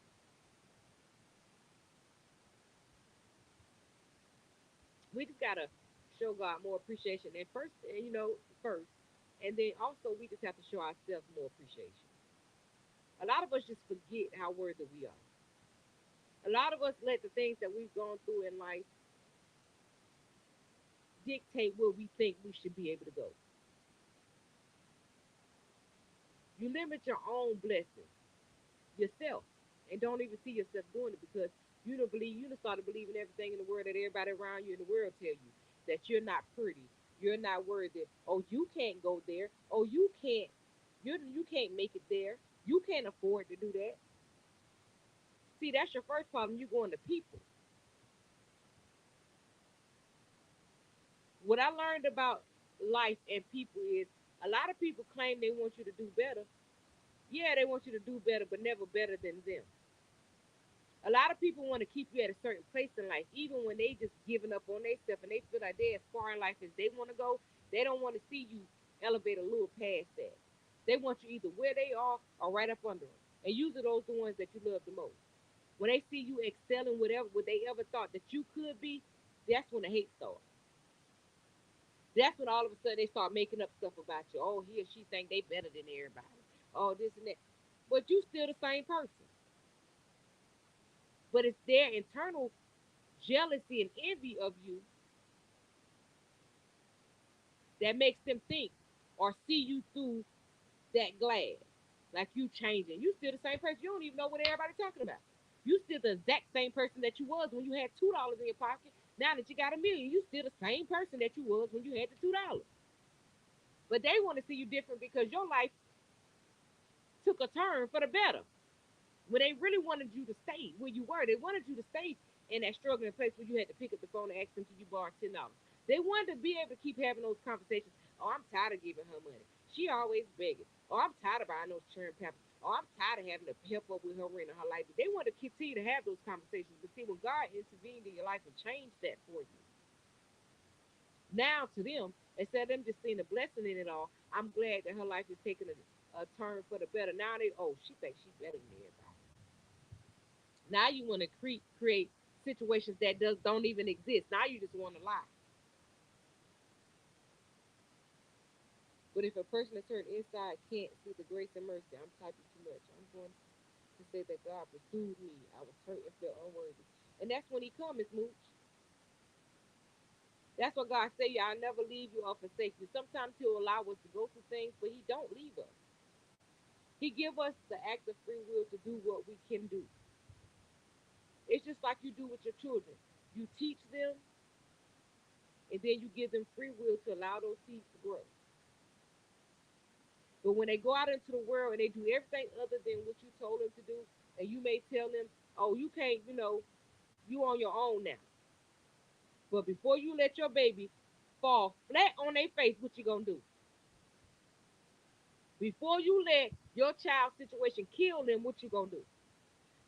We just gotta show God more appreciation. And first, first, and then also we just have to show ourselves more appreciation. A lot of us just forget how worthy we are. A lot of us let the things that we've gone through in life dictate where we think we should be able to go. You limit your own blessings yourself and don't even see yourself doing it because you don't start to believe in everything in the world that everybody around you in the world tell you that you're not pretty, you're not worthy. Oh, you can't go there. Oh, you can't make it there. You can't afford to do that. See, that's your first problem. You going to people. What I learned about life and people is a lot of people claim they want you to do better. Yeah, they want you to do better, but never better than them. A lot of people want to keep you at a certain place in life, even when they just giving up on their stuff and they feel like they're as far in life as they want to go. They don't want to see you elevate a little past that. They want you either where they are or right up under them. And usually those are the ones that you love the most. When they see you excelling whatever what they ever thought that you could be, that's when the hate starts. That's when all of a sudden they start making up stuff about you. Oh, he or she think they better than everybody. Oh, this and that. But you still the same person. But it's their internal jealousy and envy of you that makes them think or see you through that glass. Like you changing. You still the same person. You don't even know what everybody's talking about. You still the exact same person that you was when you had $2 in your pocket. Now that you got a million, you still the same person that you was when you had the $2. But they want to see you different because your life took a turn for the better. When they really wanted you to stay where you were, they wanted you to stay in that struggling place where you had to pick up the phone and ask them, can you borrow $10? They wanted to be able to keep having those conversations. Oh, I'm tired of giving her money. She always begging. Oh, I'm tired of buying those churn pampers. Oh, I'm tired of having to help up with her rent in her life. They want to continue to have those conversations. But see, when God intervened in your life and changed that for you, now to them, instead of them just seeing the blessing in it all, I'm glad that her life is taking a turn for the better. Now they, oh, she thinks she's better than everybody. Now you want to create situations that don't even exist. Now you just want to lie. But if a person that's hurt inside can't see the grace and mercy, I'm typing too much. I'm going to say that God pursued me. I was hurt and felt unworthy. And that's when he comes, Mooch. That's what God say, I'll never leave you or forsake you. Sometimes he'll allow us to go through things, but he don't leave us. He give us the act of free will to do what we can do. It's just like you do with your children. You teach them, and then you give them free will to allow those seeds to grow. But when they go out into the world and they do everything other than what you told them to do, and you may tell them, "Oh, you can't," you on your own now. But before you let your baby fall flat on their face, what you gonna do? Before you let your child's situation kill them, what you gonna do?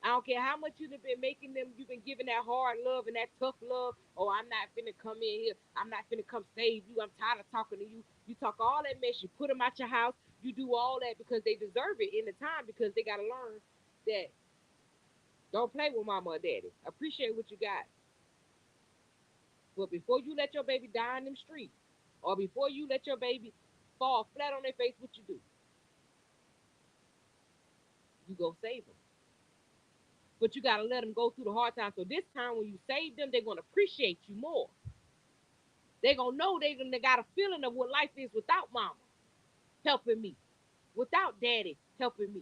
I don't care how much you've been making them, you've been giving that hard love and that tough love. Oh, I'm not finna come in here. I'm not finna come save you. I'm tired of talking to you. You talk all that mess. You put them out your house. You do all that because they deserve it in the time because they got to learn that don't play with mama or daddy. Appreciate what you got. But before you let your baby die in them streets or before you let your baby fall flat on their face, what you do? You go save them. But you got to let them go through the hard times. So this time when you save them, they're going to appreciate you more. They're going to know they got a feeling of what life is without mama helping me, without daddy helping me.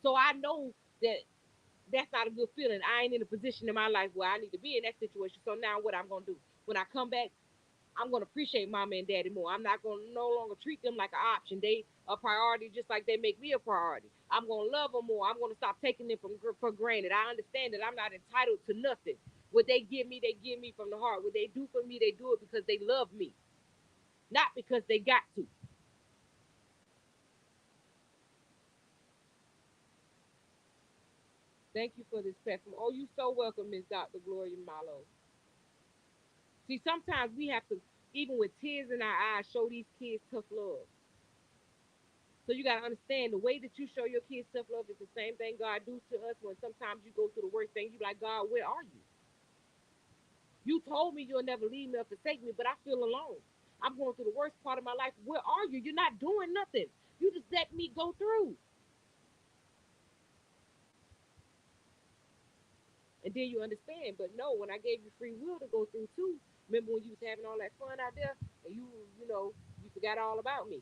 So I know that that's not a good feeling. I ain't in a position in my life where I need to be in that situation. So now what I'm going to do? When I come back, I'm going to appreciate mama and daddy more. I'm not going to no longer treat them like an option. They a priority just like they make me a priority. I'm going to love them more. I'm going to stop taking them for granted. I understand that I'm not entitled to nothing. What they give me from the heart. What they do for me, they do it because they love me, not because they got to. Thank you for this platform. Oh, you so welcome, Miss Dr. Gloria Malo. See, sometimes we have to, even with tears in our eyes, show these kids tough love. So you gotta understand the way that you show your kids tough love is the same thing God do to us when sometimes you go through the worst thing. You like, God, where are you? You told me you'll never leave me or forsake me, but I feel alone. I'm going through the worst part of my life. Where are you? You're not doing nothing. You just let me go through. And then you understand. But no, when I gave you free will to go through too, remember when you was having all that fun out there and you forgot all about me.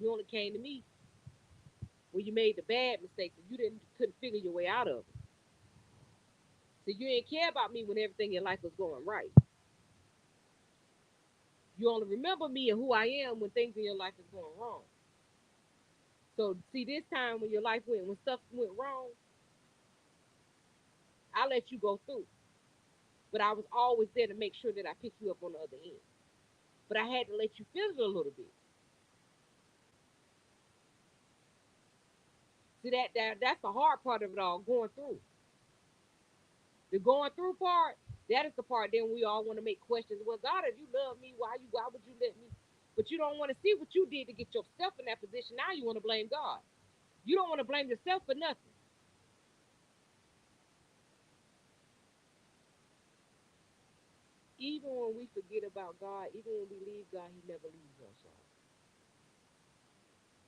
You only came to me when you made the bad mistakes and you didn't couldn't figure your way out of it. So you didn't care about me when everything in life was going right. You only remember me and who I am when things in your life is going wrong. So see, this time when stuff went wrong, I let you go through. But I was always there to make sure that I pick you up on the other end. But I had to let you feel it a little bit. See that's the hard part of it all, going through. The going through part, that is the part then we all want to make questions. Well, God, if you love me, why would you let me? But you don't want to see what you did to get yourself in that position. Now you want to blame God. You don't want to blame yourself for nothing. Even when we forget about God, even when we leave God, He never leaves us, y'all.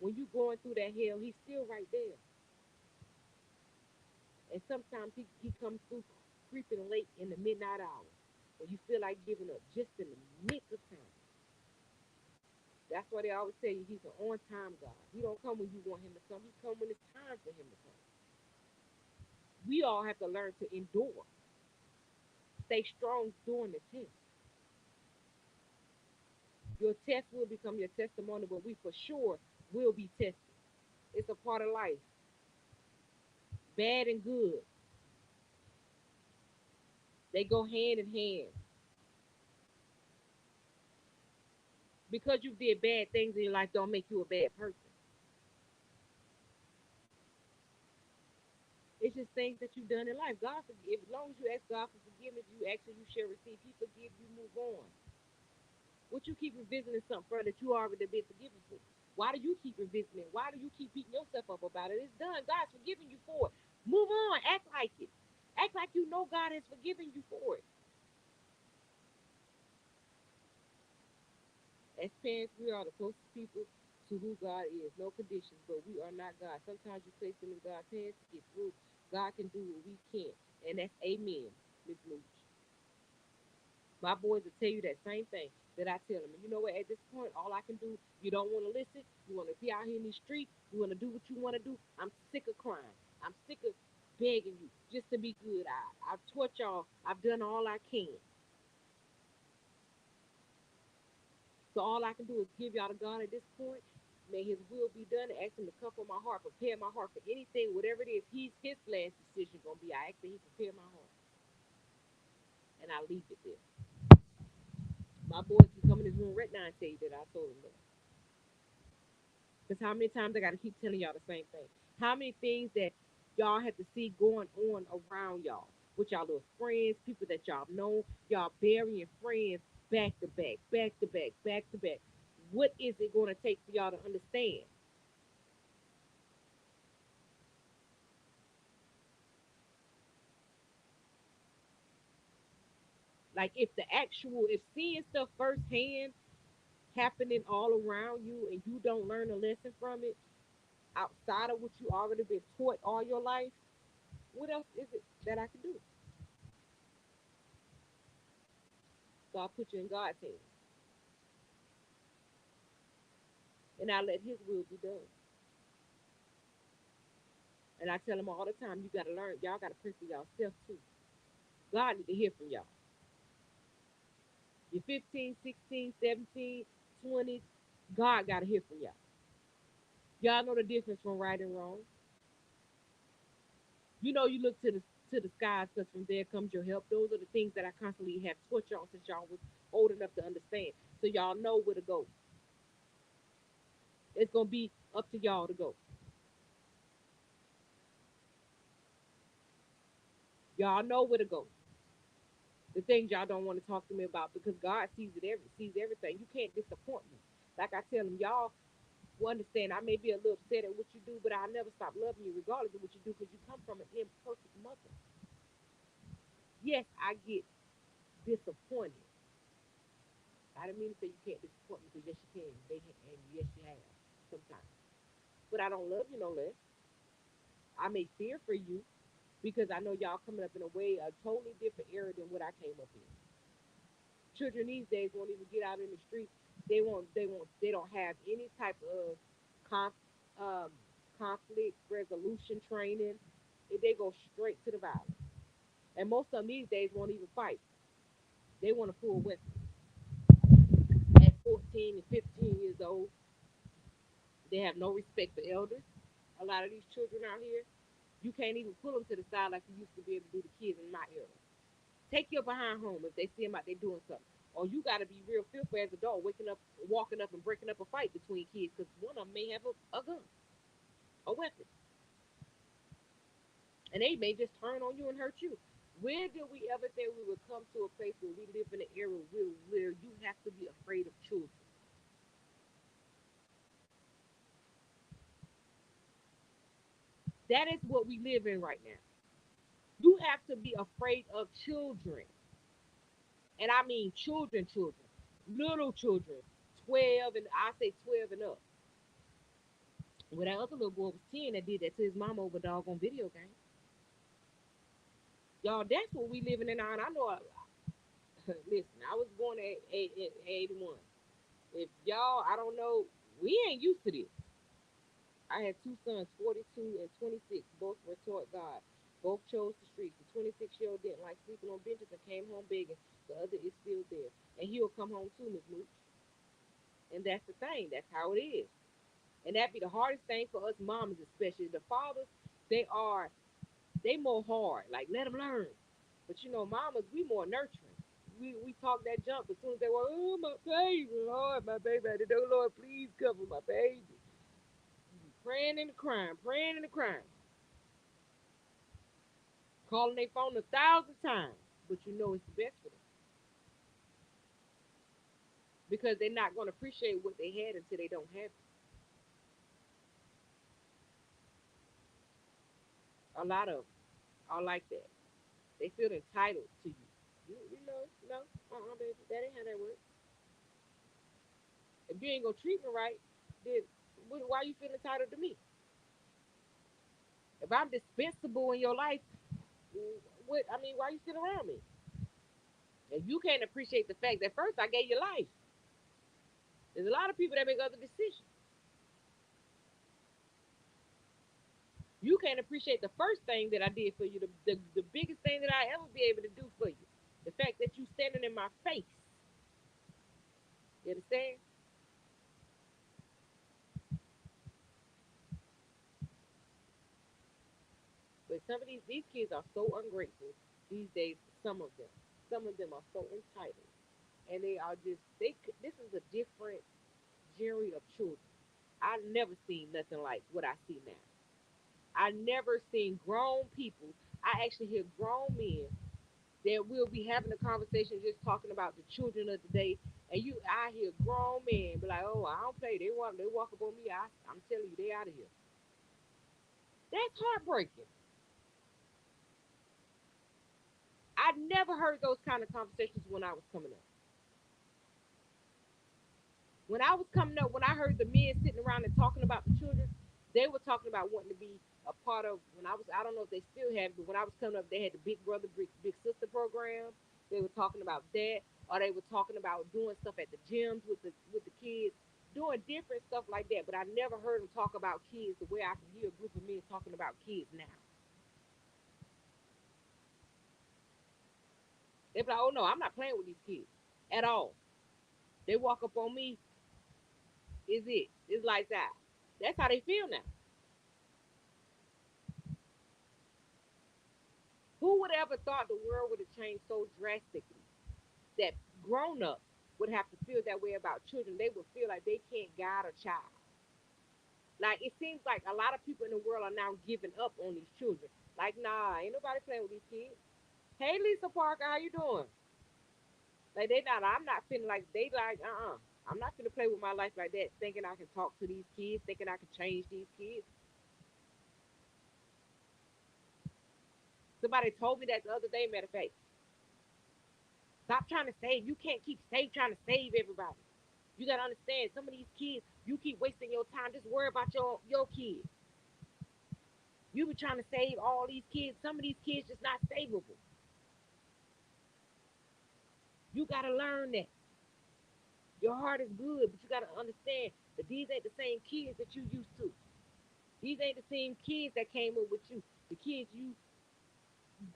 When you going through that hell, He's still right there. And sometimes he comes through creeping late in the midnight hour when you feel like giving up just in the nick of time. That's why they always tell you He's an on time God. He don't come when you want Him to come. He come when it's time for Him to come. We all have to learn to endure, stay strong during the test. Your test will become your testimony, but we for sure will be tested. It's a part of life, bad and good. They go hand in hand. Because you did bad things in your life don't make you a bad person. It's just things that you've done in life. God forgive. As long as you ask God for forgiveness, you ask and you shall receive. He forgive you, move on. What you keep revisiting something for that you already been forgiven for? Why do you keep revisiting it? Why do you keep beating yourself up about it? It's done. God's forgiven you for it. Move on. Act like it. Act like you know God has forgiven you for it. As parents, we are the closest people to who God is. No conditions, but we are not God. Sometimes you place them in God's hands to get through. God can do what we can't. And that's amen, Miss Mooch. My boys will tell you that same thing that I tell them. And you know what? At this point, all I can do, you don't want to listen. You want to be out here in these streets. You want to do what you want to do. I'm sick of crying. I'm sick of begging you just to be good. I've taught y'all. I've done all I can. So all I can do is give y'all to God at this point. May His will be done. Ask Him to comfort my heart, prepare my heart for anything, whatever it is. His last decision gonna be. I ask that He prepare my heart, and I leave it there. My boys can come in this room right now and tell you that I told them that. Because how many times I got to keep telling y'all the same thing? How many things that y'all have to see going on around y'all with y'all little friends, people that y'all know, y'all burying friends back to back, back to back, back to back. What is it going to take for y'all to understand? Like if seeing stuff firsthand happening all around you and you don't learn a lesson from it outside of what you already been taught all your life, what else is it that I can do? So I put you in God's hands and I let His will be done. And I tell them all the time, you gotta learn, y'all gotta pray for yourself too. God need to hear from y'all. You're 15, 16, 17, 20. God gotta hear from y'all. Y'all know the difference from right and wrong. You know you look to the skies because from there comes your help. Those are the things that I constantly have taught y'all since y'all was old enough to understand. So y'all know where to go. It's gonna be up to y'all to go. Y'all know where to go. The things y'all don't want to talk to me about because God sees everything. You can't disappoint me. Like I tell them, y'all will understand. I may be a little upset at what you do, but I'll never stop loving you regardless of what you do because you come from an imperfect mother. Yes, I get disappointed. I didn't mean to say you can't disappoint me because yes, you can. And yes, you have sometimes. But I don't love you no less. I may fear for you because I know y'all coming up in a way, a totally different era than what I came up in. Children these days won't even get out in the street. They don't have any type of conf, um, conflict resolution training. They go straight to the violence. And most of them these days won't even fight. They want to pull weapons. At 14 and 15 years old, they have no respect for elders. A lot of these children out here, you can't even pull them to the side like you used to be able to do the kids in my era. Take your behind home if they see them out there doing something. Or you got to be real fearful as a dog, waking up, walking up, and breaking up a fight between kids because one of them may have a gun, a weapon, and they may just turn on you and hurt you. Where did we ever think we would come to a place where we live in an era where you have to be afraid of children? That is what we live in right now. You have to be afraid of children. And I mean children, children, little children, 12, and I say 12 and up. Well, that other little boy was 10 that did that to his mama over a doggone video game. Y'all, that's what we living in now. And I know, listen, I was born at 81. If y'all, I don't know, we ain't used to this. I had two sons, 42 and 26. Both were taught God. Both chose the streets. The 26-year-old didn't like sleeping on benches and came home begging. The other is still there. And he'll come home too, Miss Mooch. And that's the thing. That's how it is. And that be the hardest thing for us moms, especially the fathers. They are they more hard. Like let them learn. But you know, mamas, we more nurturing. we talk that jump. As soon as they were, oh my baby, Lord, my baby, I know, Lord, please cover my baby. Praying and crying, praying and crying, calling their phone 1,000 times, but you know it's the best for them because they're not going to appreciate what they had until they don't have it. A lot of them are like that. They feel entitled to you. You know, no, baby, that ain't how that works. If you ain't gonna treat me right, then why you feel entitled to me? If I'm dispensable in your life, what I mean, why you still around me? And you can't appreciate the fact that first I gave you life. There's a lot of people that make other decisions. You can't appreciate the first thing that I did for you, the biggest thing that I ever be able to do for you. The fact that you standing in my face. You understand? But some of these kids are so ungrateful these days. Some of them are so entitled, and they are just they. This is a different genre of children. I never seen nothing like what I see now. I never seen grown people. I actually hear grown men that will be having a conversation just talking about the children of the day. And I hear grown men be like, "Oh, I don't play. They walk up on me. I'm telling you, they out of here." That's heartbreaking. I never heard those kind of conversations when I was coming up. When I was coming up, when I heard the men sitting around and talking about the children, they were talking about wanting to be a part of. When I don't know if they still have, but when I was coming up, they had the Big Brother, Big Sister program. They were talking about that, or they were talking about doing stuff at the gyms with the kids, doing different stuff like that. But I never heard them talk about kids the way I can hear a group of men talking about kids now. They be like, "Oh no, I'm not playing with these kids at all." They walk up on me, is it? It's like that. That's how they feel now. Who would ever thought the world would have changed so drastically that grown ups would have to feel that way about children? They would feel like they can't guide a child. Like it seems like a lot of people in the world are now giving up on these children. Like, nah, ain't nobody playing with these kids. Hey, Lisa Parker, how you doing? Like they not. I'm not feeling like they like. I'm not gonna play with my life like that, thinking I can talk to these kids, thinking I can change these kids. Somebody told me that the other day. Matter of fact, stop trying to save. You can't keep trying to save everybody. You gotta understand some of these kids, you keep wasting your time. Just worry about your kids. You be trying to save all these kids. Some of these kids just not savable. You gotta learn that. Your heart is good, but you gotta understand that these ain't the same kids that you used to. These ain't the same kids that came up with you. The kids you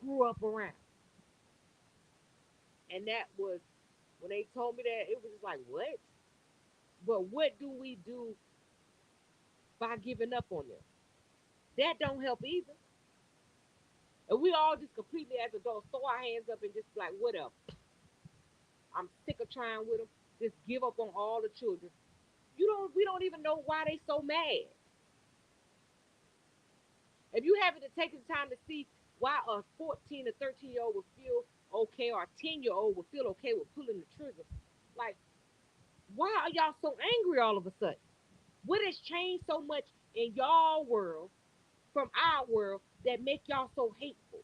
grew up around. And that was when they told me that, it was just like, what? But what do we do by giving up on them? That don't help either. And we all just completely as adults throw our hands up and just like, whatever. I'm sick of trying with them. Just give up on all the children. We don't even know why they so mad. If you haven't taken time to see why a 14 or 13-year-old would feel okay or a 10-year-old would feel okay with pulling the trigger, like, why are y'all so angry all of a sudden? What has changed so much in y'all world from our world that make y'all so hateful?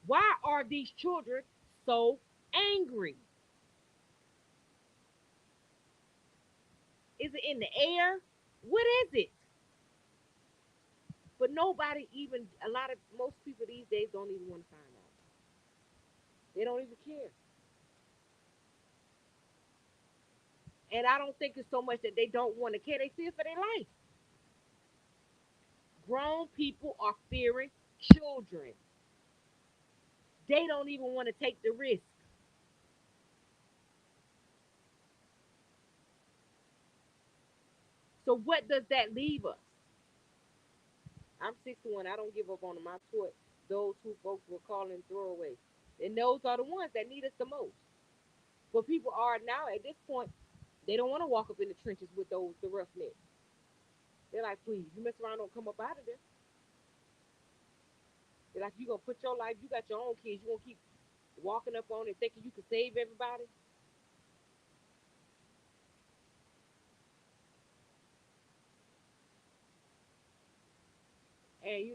Why are these children so angry? Is it in the air? What is it? But nobody even most people these days don't even want to find out. They don't even care. And I don't think it's so much that they don't want to care. They fear for their life. Grown people are fearing children. They don't even want to take the risk. So what does that leave us? I'm 61. I don't give up on them. I taught those who folks were calling throwaway. And those are the ones that need us the most. But people are now at this point, they don't want to walk up in the trenches with those the roughnecks. They're like, please, you mess around, don't come up out of there. They're like, you gonna put your life, you got your own kids, you gonna keep walking up on it thinking you can save everybody. And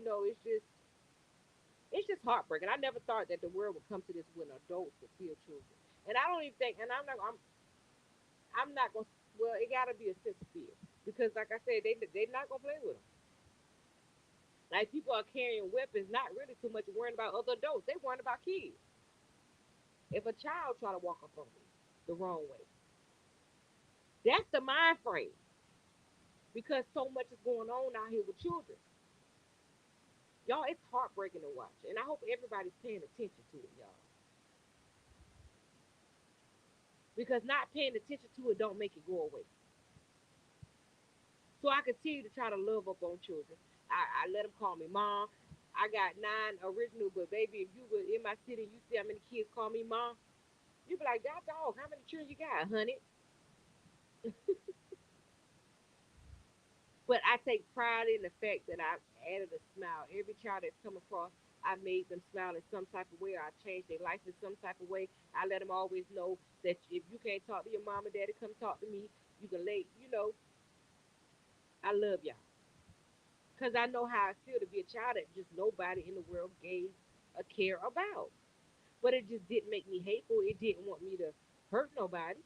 it's just heartbreaking. I never thought that the world would come to this when adults would feel children. And I don't even think, and I'm not gonna. Well, it gotta be a sense of fear because, like I said, they're not gonna play with them. Like people are carrying weapons, not really too much worrying about other adults. They worrying about kids. If a child try to walk up on me the wrong way, that's the mind frame because so much is going on out here with children. Y'all, it's heartbreaking to watch, and I hope everybody's paying attention to it, y'all. Because not paying attention to it don't make it go away. So I continue to try to love up on children. I let them call me mom. I got 9 original, but baby, if you were in my city, you see how many kids call me mom. You be like, that dog, how many children you got, honey? But I take pride in the fact that I've added a smile. Every child that's come across, I made them smile in some type of way, or I changed their life in some type of way. I let them always know that if you can't talk to your mom and daddy, come talk to me. You can I love y'all. Because I know how I feel to be a child that just nobody in the world gave a care about. But it just didn't make me hateful. It didn't want me to hurt nobody.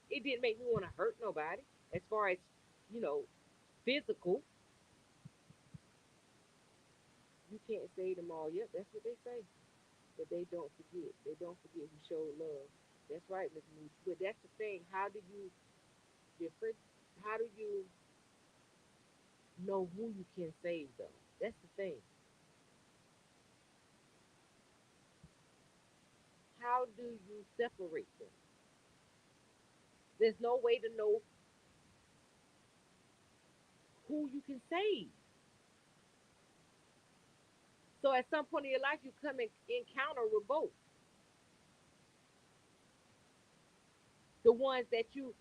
It didn't make me want to hurt nobody. As far as, you know, physical, you can't save them all. Yep, that's what they say. But they don't forget. They don't forget who showed love. That's right, Miss Moose. But that's the thing. How do you different? How do you know who you can save though? That's the thing. How do you separate them? There's no way to know who you can save. So at some point in your life, you come in encounter with both the ones that you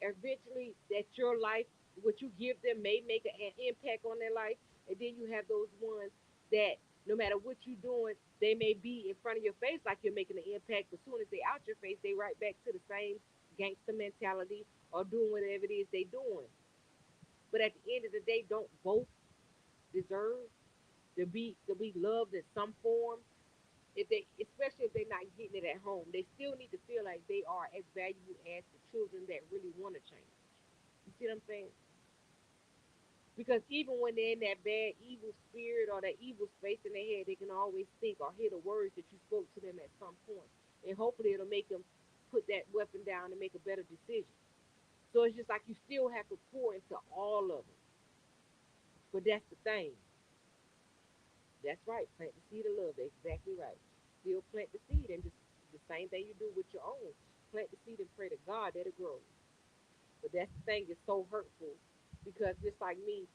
eventually that your life, what you give them, may make an impact on their life, and then you have those ones that no matter what you're doing, they may be in front of your face like you're making an impact, but as soon as they out your face, they right back to the same gangster mentality or doing whatever it is they doing. But at the end of the day, don't both deserve to be loved in some form? If they, especially if they're not getting it at home, they still need to feel like they are as valuable as the children that really want to change. You see what I'm saying? Because even when they're in that bad, evil spirit or that evil space in their head, they can always think or hear the words that you spoke to them at some point, and hopefully it'll make them put that weapon down and make a better decision. So it's just like you still have to pour into all of them. But that's the thing. That's right. Plant the seed of love. That's exactly right. Still plant the seed and just the same thing you do with your own. Plant the seed and pray to God that it grows. But that's the thing, it's so hurtful because just like me,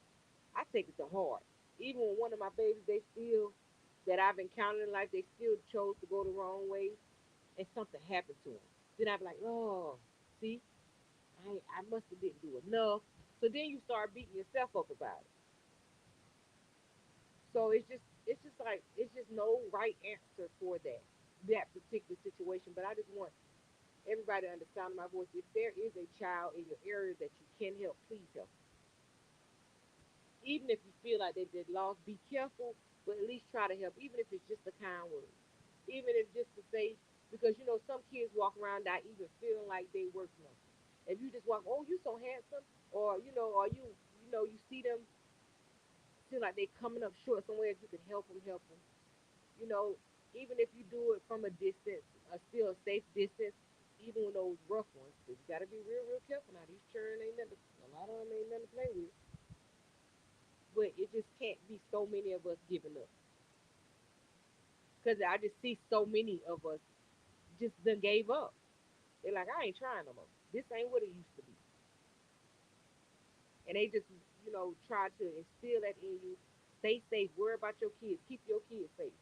I take it to heart. Even when one of my babies, they still that I've encountered in life, they still chose to go the wrong way and something happened to them. Then I'd be like, oh, see, I must have didn't do enough. So then you start beating yourself up about it. So it's just like it's just no right answer for that particular situation. But I just want everybody to understand my voice. If there is a child in your area that you can help, please help. Even if you feel like they did lost, be careful, but at least try to help. Even if it's just a kind word. Even if just to say, because some kids walk around not even feeling like they worth nothing. If you just walk, oh, you so handsome, or you see them feel like they coming up short somewhere. If you could help them, you know, even if you do it from a distance, still a safe distance, even with those rough ones, 'cause you got to be real, real careful now. These children ain't nothing, a lot of them ain't nothing to play with. But it just can't be so many of us giving up. Because I just see so many of us just done gave up. They're like, I ain't trying no more. This ain't what it used to be. And they just, try to instill that in you. Stay safe. Worry about your kids. Keep your kids safe.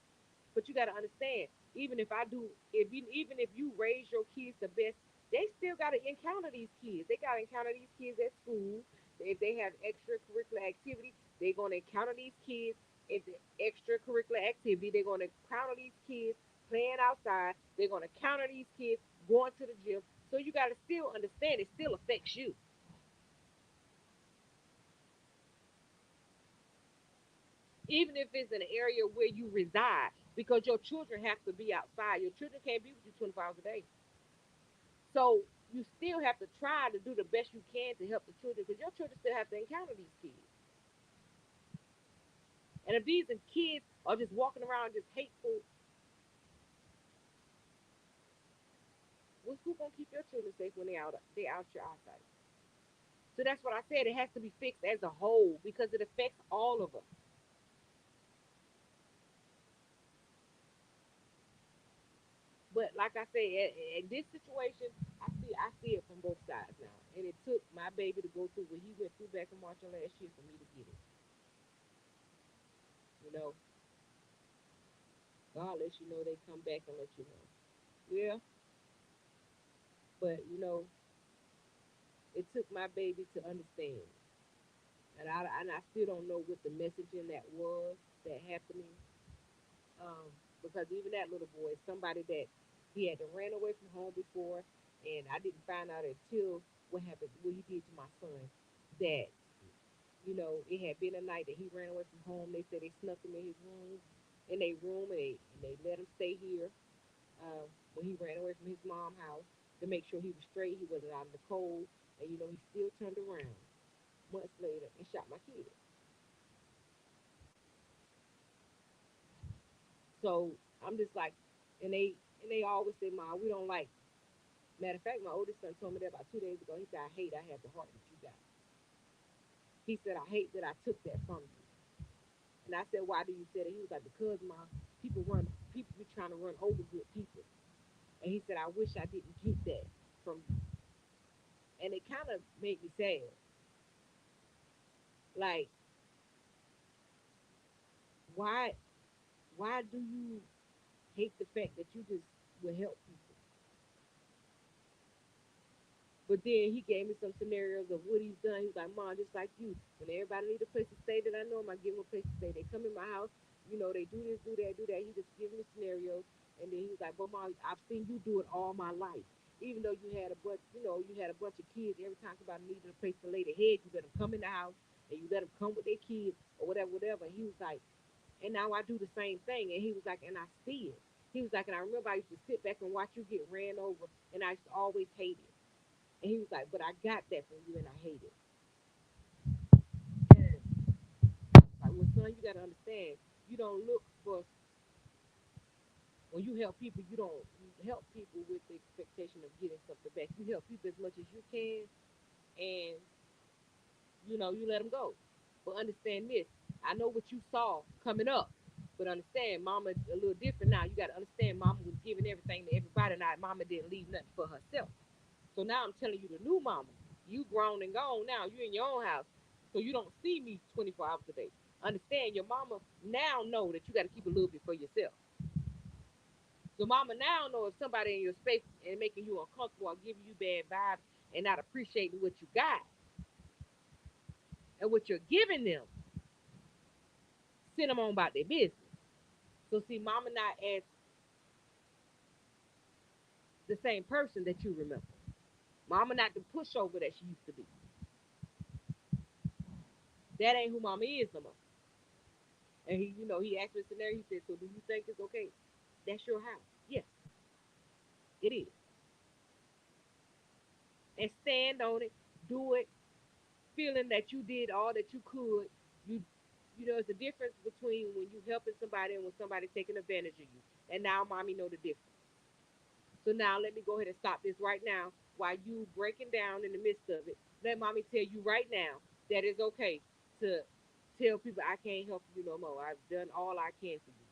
But you got to understand. Even if I do, even if you raise your kids the best, they still got to encounter these kids. They got to encounter these kids at school. If they have extracurricular activity, they're going to encounter these kids in the extracurricular activity. They're going to encounter these kids playing outside. They're going to encounter these kids going to the gym. So you got to still understand it still affects you, even if it's an area where you reside, because your children have to be outside. Your children can't be with you 24 hours a day. So you still have to try to do the best you can to help the children, because your children still have to encounter these kids. And if these kids are just walking around just hateful, who's gonna keep your children safe when they out your eyesight? So that's what I said. It has to be fixed as a whole because it affects all of us. But like I said, in this situation, I see it from both sides now. And it took my baby to go through what he went through back in March of last year for me to get it. You know, God lets you know, they come back and let you know. Yeah, but it took my baby to understand, and I still don't know what the messaging that was that happening. Because even that little boy, somebody that he had to ran away from home before, and I didn't find out until what happened, what he did to my son. That it had been a night that he ran away from home. They said they snuck him in his room, in their room, and they let him stay here. When he ran away from his mom's house to make sure he was straight, he wasn't out in the cold, and he still turned around months later and shot my kid. So I'm just like, and they always say, "Ma, we don't like." Matter of fact, my oldest son told me that about 2 days ago. He said, "I hate I have the heart that you got." He said, "I hate that I took that from you." And I said, "Why do you say that?" He was like, "Because my people be trying to run over good people." And he said, "I wish I didn't get that from you." And it kind of made me sad. Like, why why do you hate the fact that you just will help people? But then he gave me some scenarios of what he's done. He's like, "Mom, just like you, when everybody need a place to stay that I know him, I give them a place to stay. They come in my house, they do this, do that, do that." He just giving me scenarios. And then he's like, "But Mom, I've seen you do it all my life. Even though you had a bunch of kids, every time somebody needed a place to lay their head, you let them come in the house and you let them come with their kids or whatever, whatever." And he was like, "And now I do the same thing." And he was like, "And I see it." He was like, "And I remember I used to sit back and watch you get ran over, and I used to always hate it." And he was like, "But I got that from you, and I hate it." And like, well, son, you got to understand, you don't look for when you help people, you don't help people with the expectation of getting something back. You help people as much as you can, and you let them go. But understand this: I know what you saw coming up, but understand, Mama a little different now. You got to understand, Mama was giving everything to everybody, and Mama didn't leave nothing for herself. So now I'm telling you, the new mama, you grown and gone now. You in your own house, so you don't see me 24 hours a day. Understand, your mama now know that you got to keep a little bit for yourself. So mama now know if somebody in your space and making you uncomfortable or giving you bad vibes and not appreciating what you got and what you're giving them, send them on about their business. So see, mama not as the same person that you remember. Mama not the pushover that she used to be. That ain't who mama is no more. And he asked me a scenario. He said, "So do you think it's okay?" That's your house. Yes, it is. And stand on it. Do it. Feeling that you did all that you could. You, it's the difference between when you helping somebody and when somebody taking advantage of you. And now, mommy know the difference. So now, let me go ahead and stop this right now while you breaking down in the midst of it. Let mommy tell you right now that it's okay to tell people I can't help you no more. I've done all I can for you,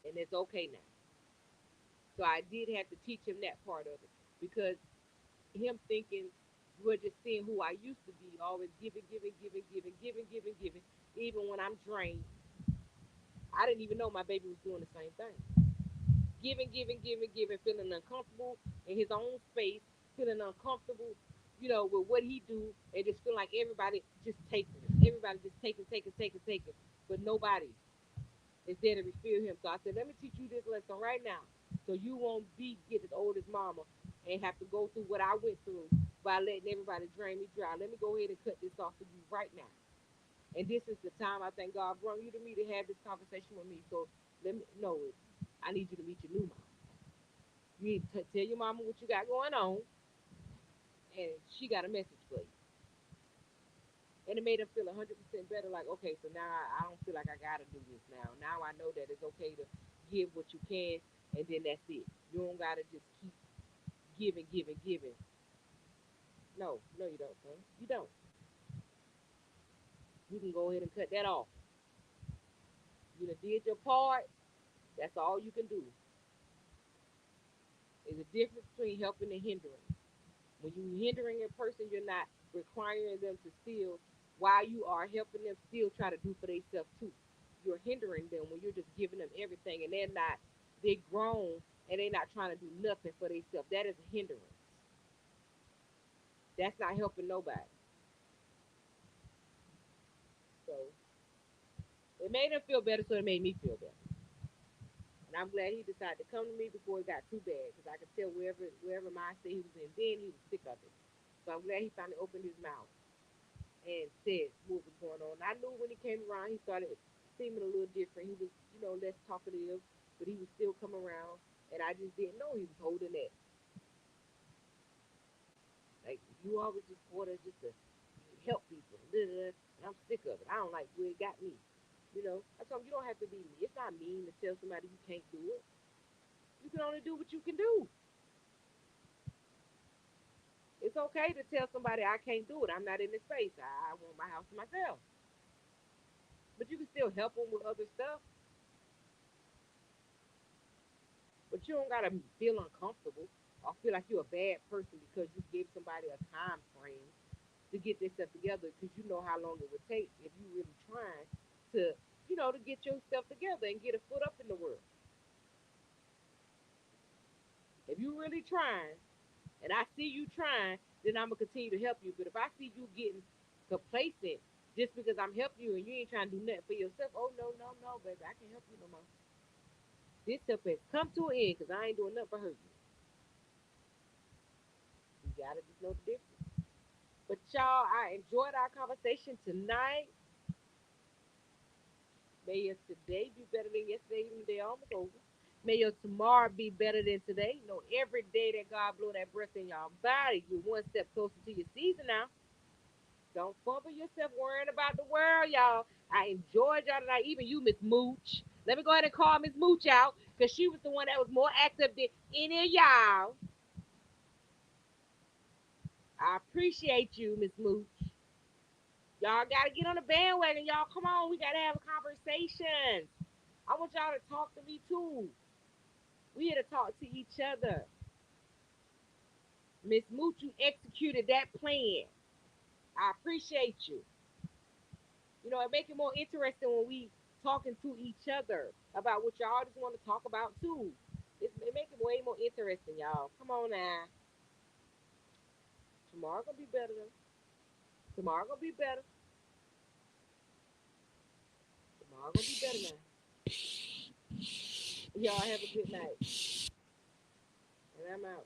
and it's okay now. So I did have to teach him that part of it because him thinking we're just seeing who I used to be, always giving, giving, giving, giving, giving, giving, giving. Even when I'm drained, I didn't even know my baby was doing the same thing. giving, feeling uncomfortable in his own space, feeling uncomfortable, with what he do, and just feel like everybody just taking, but nobody is there to refill him. So I said, let me teach you this lesson right now, so you won't be get as old as mama and have to go through what I went through by letting everybody drain me dry. Let me go ahead and cut this off for you right now. And this is the time I think God brought you to me to have this conversation with me. So let me know it. I need you to meet your new mom. You need to tell your mama what you got going on, and she got a message for you. And it made him feel 100% better. Like, okay, so now I don't feel like I gotta do this now. Now I know that it's okay to give what you can, and then that's it. You don't gotta just keep giving. No, no, you don't, son. You don't. You can go ahead and cut that off. You done did your part. That's all you can do. There's a difference between helping and hindering. When you hindering a person, you're not requiring them to still, while you are helping them, still try to do for themselves too. You're hindering them when you're just giving them everything, and they're grown and they're not trying to do nothing for themselves. That is a hindrance. That's not helping nobody. So it made him feel better, so it made me feel better. And I'm glad he decided to come to me before it got too bad, because I could tell wherever mindset he was in, then he was sick of it. So I'm glad he finally opened his mouth and said what was going on. I knew when he came around, he started seeming a little different. He was, less talkative, but he would still come around. And I just didn't know he was holding that. Like, you always just want us just to help people. And I'm sick of it. I don't like where it got me. I told him, you don't have to be me. It's not mean to tell somebody you can't do it. You can only do what you can do. It's okay to tell somebody I can't do it. I'm not in this space. I want my house to myself. But you can still help them with other stuff. But you don't gotta feel uncomfortable or feel like you're a bad person because you gave somebody a time frame to get this stuff together, because you know how long it would take if you really trying to, to get yourself together and get a foot up in the world. If you really trying, and I see you trying, then I'm gonna continue to help you. But if I see you getting complacent just because I'm helping you and you ain't trying to do nothing for yourself, oh no, no, no, baby, I can't help you no more. This help has come to an end because I ain't doing nothing for hurt you. You gotta just know the difference. But y'all, I enjoyed our conversation tonight. May your today be better than yesterday, even the day almost over. May your tomorrow be better than today. You know, every day that God blow that breath in your body, you're one step closer to your season now. Don't fumble yourself worrying about the world, y'all. I enjoyed y'all tonight, even you, Miss Mooch. Let me go ahead and call Miss Mooch out, because she was the one that was more active than any of y'all. I appreciate you, Miss Mooch. Y'all gotta get on the bandwagon, y'all. Come on, we gotta have a conversation. I want y'all to talk to me too. We here to talk to each other. Miss Mooch, you executed that plan. I appreciate you. It make it more interesting when we talking to each other about what y'all just want to talk about too. It make it way more interesting, y'all. Come on now. Tomorrow gonna be better though. Tomorrow gonna be better. Tomorrow gonna be better now. Y'all have a good night. And I'm out.